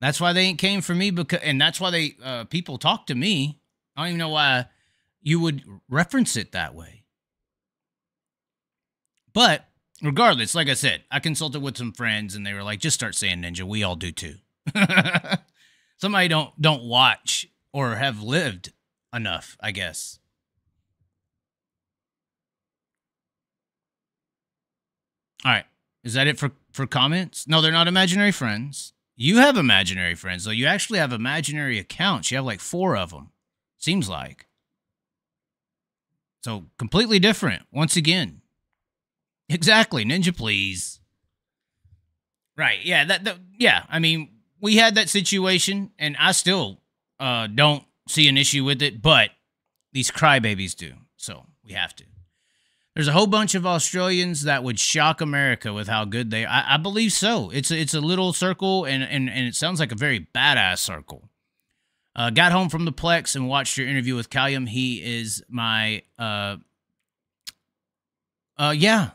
S1: That's why they ain't came for me, and that's why they people talk to me. I don't even know why you would reference it that way. But regardless, like I said, I consulted with some friends, and they were like, "Just start saying ninja. We all do too." Somebody don't watch or have lived enough, I guess. All right. Is that it for comments? No, they're not imaginary friends. You have imaginary friends, though. You actually have imaginary accounts. You have like 4 of them. Seems like. So, completely different. Once again. Exactly. Ninja, please. Right. Yeah. Yeah. I mean, we had that situation, and I still don't see an issue with it, but these crybabies do. So, we have to. There's a whole bunch of Australians that would shock America with how good they are. I believe so. It's a little circle, and it sounds like a very badass circle. Got home from the Plex and watched your interview with Callum. He is my, yeah.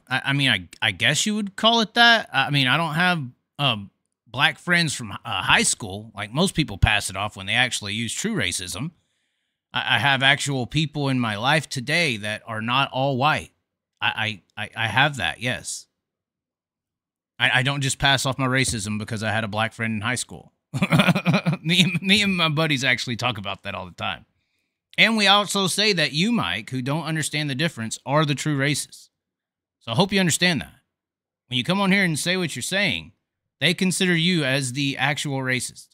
S1: I mean, I guess you would call it that. I mean, I don't have black friends from high school. Like most people pass it off when they actually use true racism. I have actual people in my life today that are not all white. I have that, yes. I don't just pass off my racism because I had a black friend in high school. me and my buddies actually talk about that all the time. And we also say that you, Mike, who don't understand the difference, are the true racists. So I hope you understand that. When you come on here and say what you're saying, they consider you as the actual racist.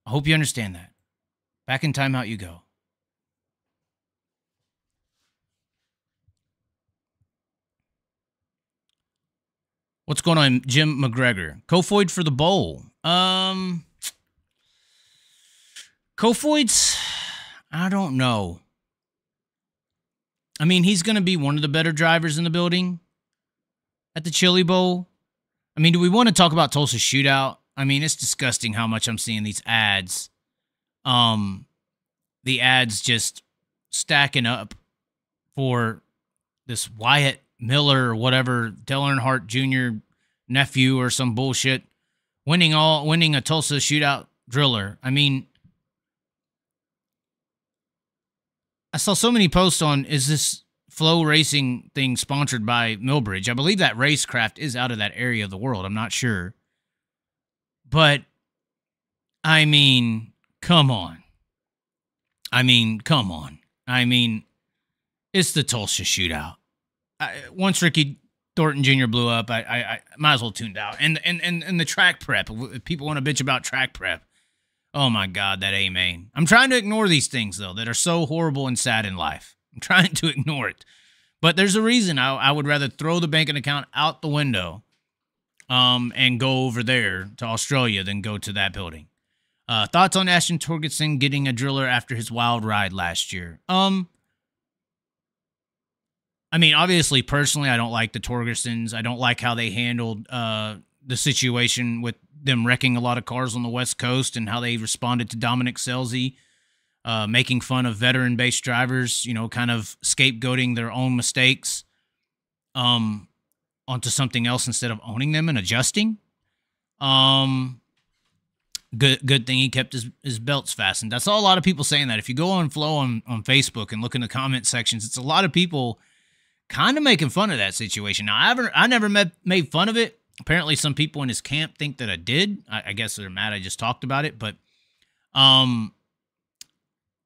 S1: I hope you understand that. Back in timeout you go. What's going on, Jim McGregor? Kofoid for the bowl. Kofoid's, I don't know. I mean, he's going to be one of the better drivers in the building at the Chili Bowl. I mean, do we want to talk about Tulsa shootout? I mean, it's disgusting how much I'm seeing these ads. Um, the ads just stacking up for this Wyatt Miller or whatever, Dale Earnhardt Jr. nephew or some bullshit winning a Tulsa shootout driller. I mean, I saw so many posts on, is this Flow Racing thing sponsored by Millbridge? I believe that racecraft is out of that area of the world. I'm not sure. But, I mean, come on. I mean, it's the Tulsa shootout. Once Ricky Thornton Jr. blew up, I might as well tuned out. And the track prep. If people want to bitch about track prep. Oh my God, that A-main. I'm trying to ignore these things, though, that are so horrible and sad in life. I'm trying to ignore it. But there's a reason I would rather throw the banking account out the window and go over there to Australia than go to that building. Thoughts on Ashton Torgerson getting a driller after his wild ride last year? I mean, obviously, personally, I don't like the Torgersons. I don't like how they handled the situation with them wrecking a lot of cars on the West Coast and how they responded to Dominic Scelzi, making fun of veteran-based drivers, you know, kind of scapegoating their own mistakes onto something else instead of owning them and adjusting. Good thing he kept his belts fastened. I saw a lot of people saying that. If you go on Flow on Facebook and look in the comment sections, it's a lot of people kind of making fun of that situation. Now, I never made fun of it. Apparently, some people in his camp think that I did. I guess they're mad I just talked about it. But,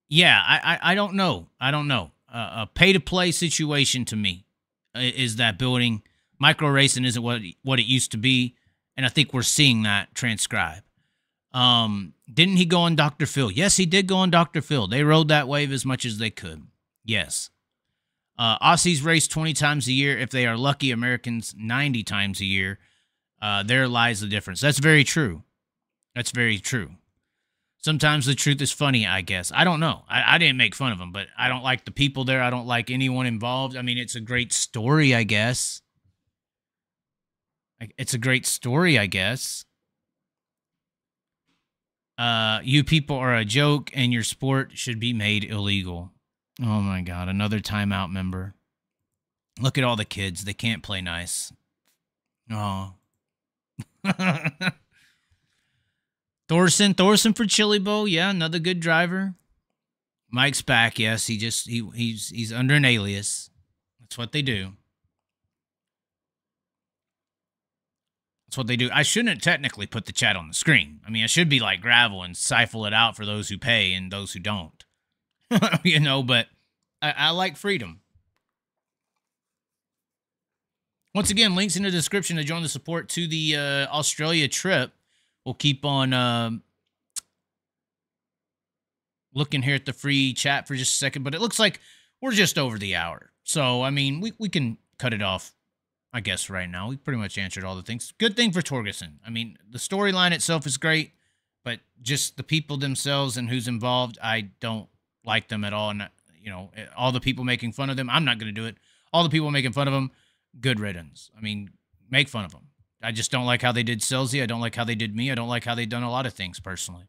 S1: yeah, I don't know. I don't know. A pay-to-play situation to me is that building. Micro racing isn't what it used to be, and I think we're seeing that transcribe. Didn't he go on Dr. Phil? Yes, he did go on Dr. Phil. They rode that wave as much as they could. Yes. Aussies race 20 times a year. If they are lucky, Americans 90 times a year. There lies the difference. That's very true. That's very true. Sometimes the truth is funny, I guess. I don't know. I didn't make fun of them, but I don't like the people there. I don't like anyone involved. I mean, it's a great story, I guess. It's a great story, I guess. You people are a joke, and your sport should be made illegal. Oh, my God. Another timeout member. Look at all the kids. They can't play nice. Oh. Thorson for Chili Bowl. Yeah, another good driver. Mike's back. Yes, he's under an alias. That's what they do. That's what they do. I shouldn't technically put the chat on the screen. I mean, I should be like Gravel and siphon it out for those who pay and those who don't. You know, but I like freedom. Once again, links in the description to join the support to the Australia trip. We'll keep on looking here at the free chat for just a second, but it looks like we're just over the hour. So, I mean, we can cut it off, I guess, right now. We pretty much answered all the things. Good thing for Torgerson. I mean, the storyline itself is great, but just the people themselves and who's involved, I don't like them at all. And, you know, all the people making fun of them, I'm not going to do it. All the people making fun of them, good riddance. I mean, make fun of them. I just don't like how they did Scelzi. I don't like how they did me. I don't like how they've done a lot of things personally.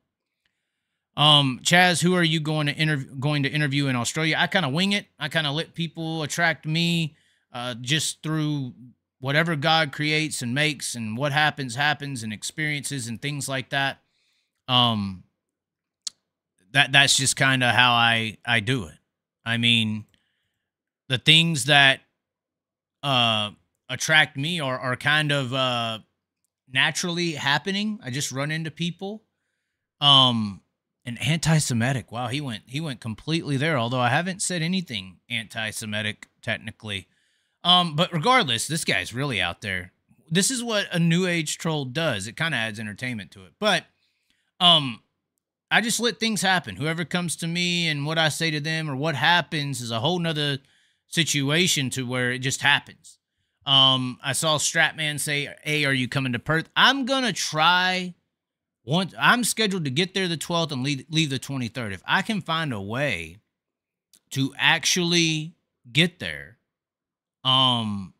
S1: Chaz, who are you going to interview in Australia? I kind of wing it. I kind of let people attract me just through whatever God creates and makes, and what happens, and experiences and things like that. That's just kind of how I do it. I mean, the things that attract me are kind of naturally happening. I just run into people. And anti-Semitic. Wow, he went completely there, although I haven't said anything anti-Semitic technically. But regardless, this guy's really out there. This is what a new age troll does. It kind of adds entertainment to it. But I just let things happen. Whoever comes to me and what I say to them or what happens is a whole nother situation to where it just happens. I saw Stratman say, "Hey, are you coming to Perth?" I'm going to try. I'm scheduled to get there the 12th and leave the 23rd. If I can find a way to actually get there, and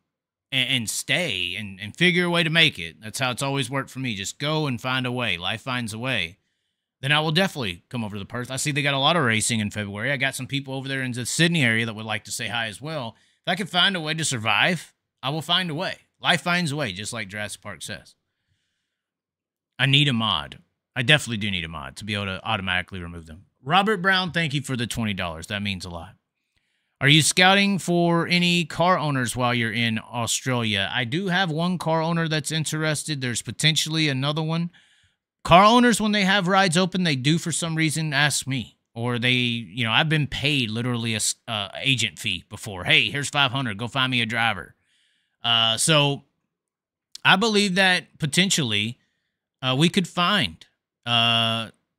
S1: and stay and figure a way to make it. That's how it's always worked for me. Just go and find a way. Life finds a way. Then I will definitely come over to the Perth. I see they got a lot of racing in February. I got some people over there in the Sydney area that would like to say hi as well. If I can find a way to survive, I will find a way. Life finds a way, just like Jurassic Park says. I need a mod. I definitely do need a mod to be able to automatically remove them. Robert Brown, thank you for the $20. That means a lot. Are you scouting for any car owners while you're in Australia? I do have one car owner that's interested. There's potentially another one. Car owners, when they have rides open, they do for some reason ask me. Or they, you know, I've been paid literally a agent fee before. Hey, here's $500. Go find me a driver. So I believe that potentially we could find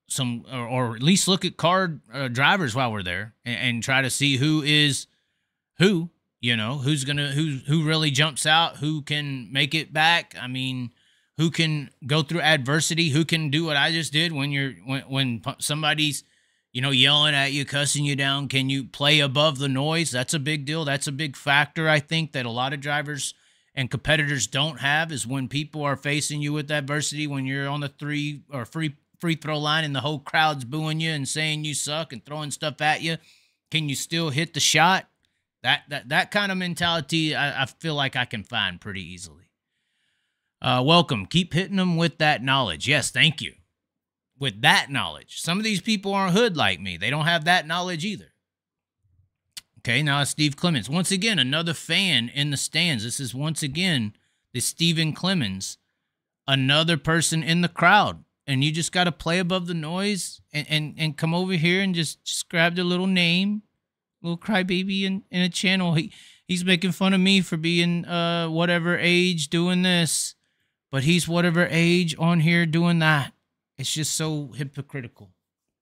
S1: some, or at least look at car drivers while we're there and try to see who is who, you know, who really jumps out, who can make it back. I mean, who can go through adversity, who can do what I just did when somebody's, you know, yelling at you, cussing you down. Can you play above the noise? That's a big deal. That's a big factor, I think, that a lot of drivers and competitors don't have, is when people are facing you with adversity, when you're on the free throw line and the whole crowd's booing you and saying you suck and throwing stuff at you. Can you still hit the shot? That kind of mentality, I feel like I can find pretty easily. Welcome. Keep hitting them with that knowledge. Yes, thank you. With that knowledge. Some of these people aren't hood like me. They don't have that knowledge either. Okay, now it's Steve Clemens. Once again, another fan in the stands. This is once again the Stephen Clemens, another person in the crowd. And you just got to play above the noise and come over here and just grab their little name, little crybaby in a channel. He's making fun of me for being whatever age doing this, but he's whatever age on here doing that. It's just so hypocritical.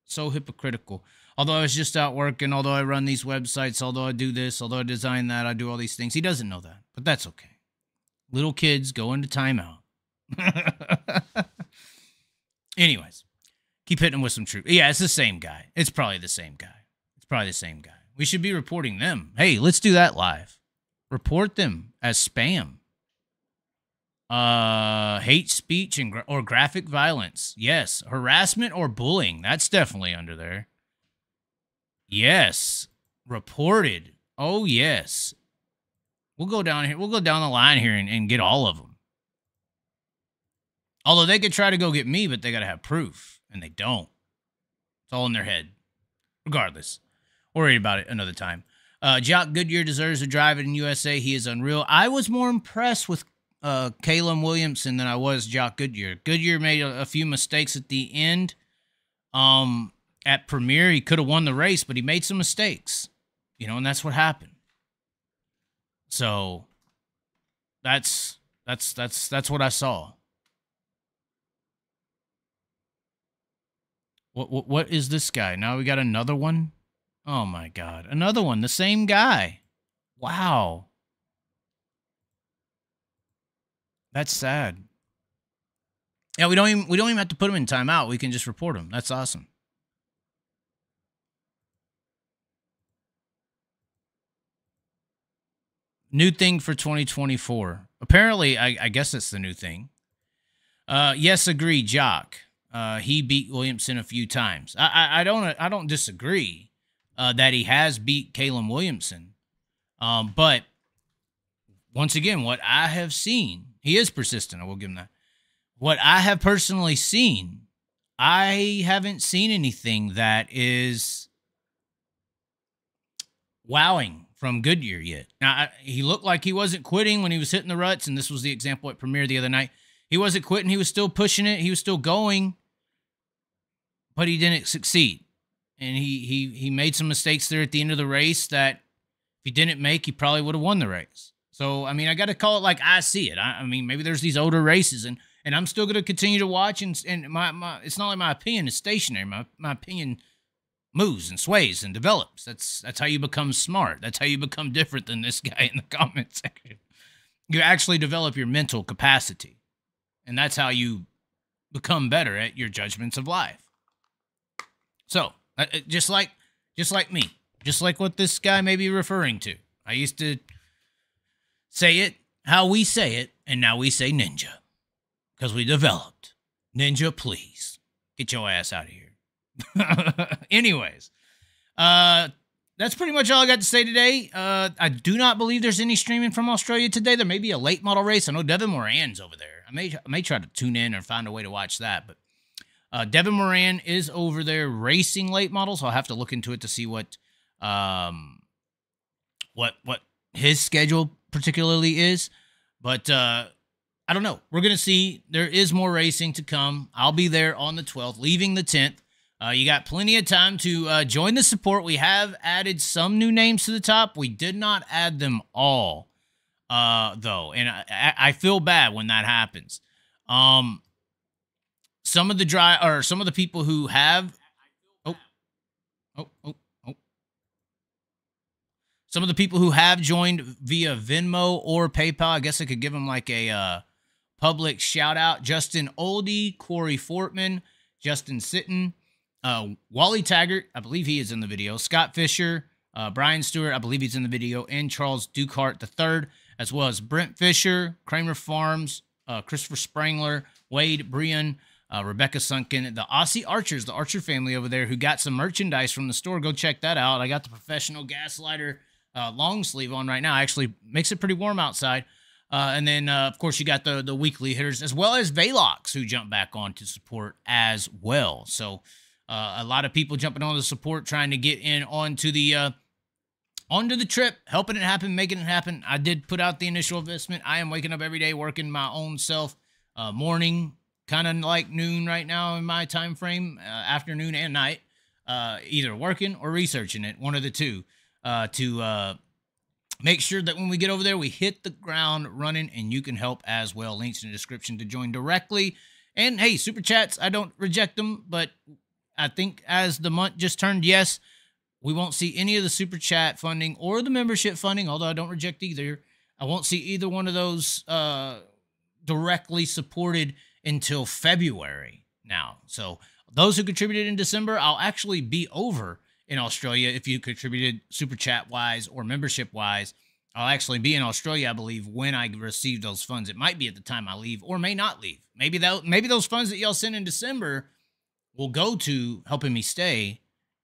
S1: So hypocritical. Although I was just out working, although I run these websites, although I do this, although I design that, I do all these things. He doesn't know that, but that's okay. Little kids go into timeout. Anyways, keep hitting him with some truth. Yeah, it's the same guy. It's probably the same guy. It's probably the same guy. We should be reporting them. Hey, let's do that live. Report them as spam. Hate speech or graphic violence. Yes. Harassment or bullying. That's definitely under there. Yes. Reported. Oh, yes. We'll go down here. We'll go down the line here and get all of them. Although they could try to go get me, but they got to have proof, and they don't. It's all in their head. Regardless. We'll read about it another time. Jock Goodyear deserves to drive it in USA. He is unreal. I was more impressed with Caleb Williamson than I was Jock Goodyear. Goodyear made a few mistakes at the end. At Premier, he could have won the race, but he made some mistakes. You know, and that's what happened. So that's what I saw. What is this guy? Now we got another one? Oh my God. Another one. The same guy. Wow. That's sad. Yeah, we don't even have to put him in timeout. We can just report him. That's awesome. New thing for 2024. Apparently, I guess it's the new thing. Yes, agree, Jock. He beat Williamson a few times. I don't disagree that he has beat Caleb Williamson. But once again, what I have seen, he is persistent. I will give him that. What I have personally seen, I haven't seen anything that is wowing from Goodyear yet. Now, he looked like he wasn't quitting when he was hitting the ruts, and this was the example at Premier the other night. He wasn't quitting. He was still pushing it. He was still going. But he didn't succeed. And he made some mistakes there at the end of the race that if he didn't make, he probably would have won the race. So, I mean, I got to call it like I see it. I mean, maybe there's these older races, and I'm still going to continue to watch, and my it's not like my opinion is stationary. My opinion moves and sways and develops. That's how you become smart. That's how you become different than this guy in the comment section. You actually develop your mental capacity, and that's how you become better at your judgments of life. So, just like me, just like what this guy may be referring to. I used to say it, how we say it, and now we say ninja because we developed. Ninja, please get your ass out of here. Anyways, that's pretty much all I got to say today. I do not believe there's any streaming from Australia today. There may be a late model race. I know Devin Moran's over there. I may try to tune in or find a way to watch that. But Devin Moran is over there racing late models. So I'll have to look into it to see what his schedule particularly is. But I don't know. We're going to see. There is more racing to come. I'll be there on the 12th, leaving the 10th. You got plenty of time to join the support. We have added some new names to the top. We did not add them all, though, and I feel bad when that happens. Some of the people who have, some of the people who have joined via Venmo or PayPal. I guess I could give them like a public shout out: Justin Oldie, Corey Fortman, Justin Sitton. Wally Taggart, I believe he is in the video. Scott Fisher, Brian Stewart, I believe he's in the video, and Charles Dukehart III, as well as Brent Fisher, Kramer Farms, Christopher Sprangler, Wade Brian, Rebecca Sunken, the Aussie Archers, the Archer family over there, who got some merchandise from the store. Go check that out. I got the Professional Gaslighter long sleeve on right now. Actually makes it pretty warm outside. And then, of course, you got the weekly hitters, as well as Valox, who jumped back on to support as well. So, a lot of people jumping on the support, trying to get in onto the trip, helping it happen, making it happen. I did put out the initial investment. I am waking up every day working my own self, morning, kind of like noon right now in my time frame, afternoon and night, either working or researching it, one of the two, to make sure that when we get over there, we hit the ground running, and you can help as well. Links in the description to join directly. And hey, super chats, I don't reject them, but I think as the month just turned, yes, we won't see any of the super chat funding or the membership funding, although I don't reject either. I won't see either one of those directly supported until February now. So those who contributed in December, I'll actually be over in Australia. If you contributed super chat wise or membership wise, I'll actually be in Australia, I believe, when I receive those funds. It might be at the time I leave or may not leave. Maybe those funds that y'all send in December will go to helping me stay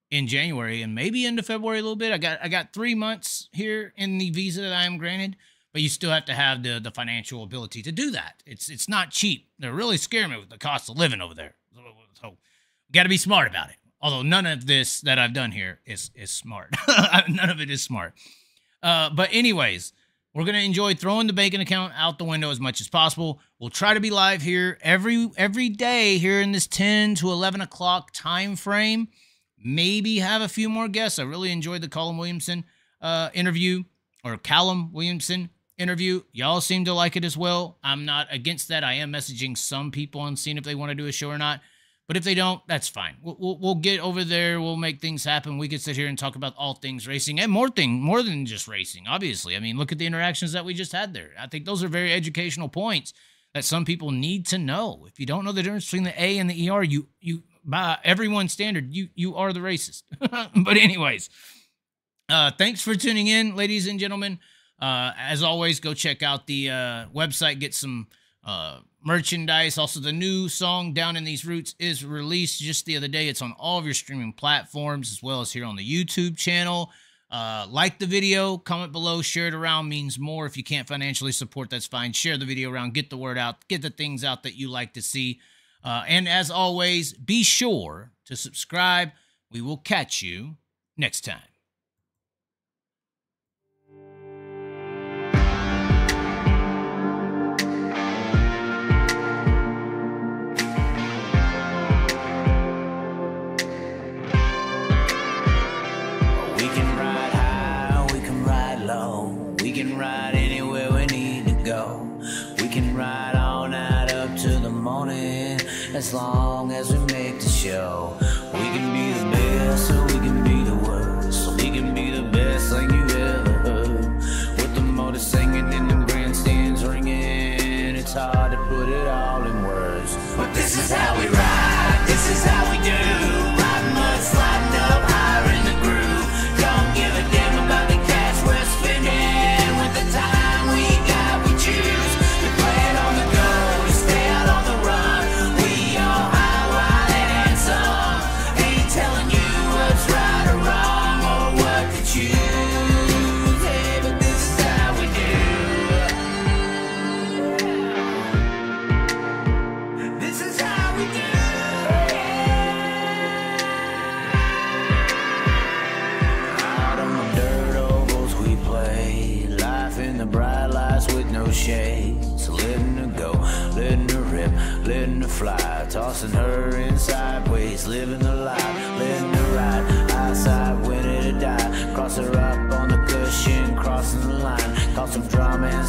S1: in January and maybe into February a little bit. I got 3 months here in the visa that I am granted, but you still have to have the financial ability to do that. It's not cheap. They're really scaring me with the cost of living over there. So got to be smart about it. Although none of this that I've done here is smart. None of it is smart. But anyways, we're going to enjoy throwing the banking account out the window as much as possible. We'll try to be live here every day here in this 10 to 11 o'clock time frame. Maybe have a few more guests. I really enjoyed the Callum Williamson interview, or Callum Williamson interview. Y'all seem to like it as well. I'm not against that. I am messaging some people and seeing if they want to do a show or not. But if they don't, that's fine. We'll get over there. We'll make things happen. We could sit here and talk about all things racing and more than just racing, obviously. I mean, look at the interactions that we just had there. I think those are very educational points that some people need to know. If you don't know the difference between the A and the ER, you by everyone's standard, you are the racist. But anyways, thanks for tuning in, ladies and gentlemen. As always, go check out the website, get some merchandise. Also, the new song Down in These Roots is released just the other day. It's on all of your streaming platforms as well as here on the YouTube channel. Like the video, comment below, share it around, means more. If you can't financially support, that's fine. Share the video around, get the word out, get the things out that you like to see. And as always, be sure to subscribe. We will catch you next time.
S2: Ride anywhere we need to go. We can ride all night up to the morning, as long as we make the show. We can be the best or we can be the worst, so we can be the best thing you ever heard. With the motor singing and the grandstands ringing, it's hard to put it all in words. But this is how we ride, this is how we do. Riding mud, sliding up higher in the groove. Don't give a damn about the cash we're spending. With the time we got, we choose. shades, letting her go, letting her rip, letting her fly, tossing her in sideways, living the life, letting her ride, outside, winning to die, cross her up on the cushion, crossing the line, cause some drama and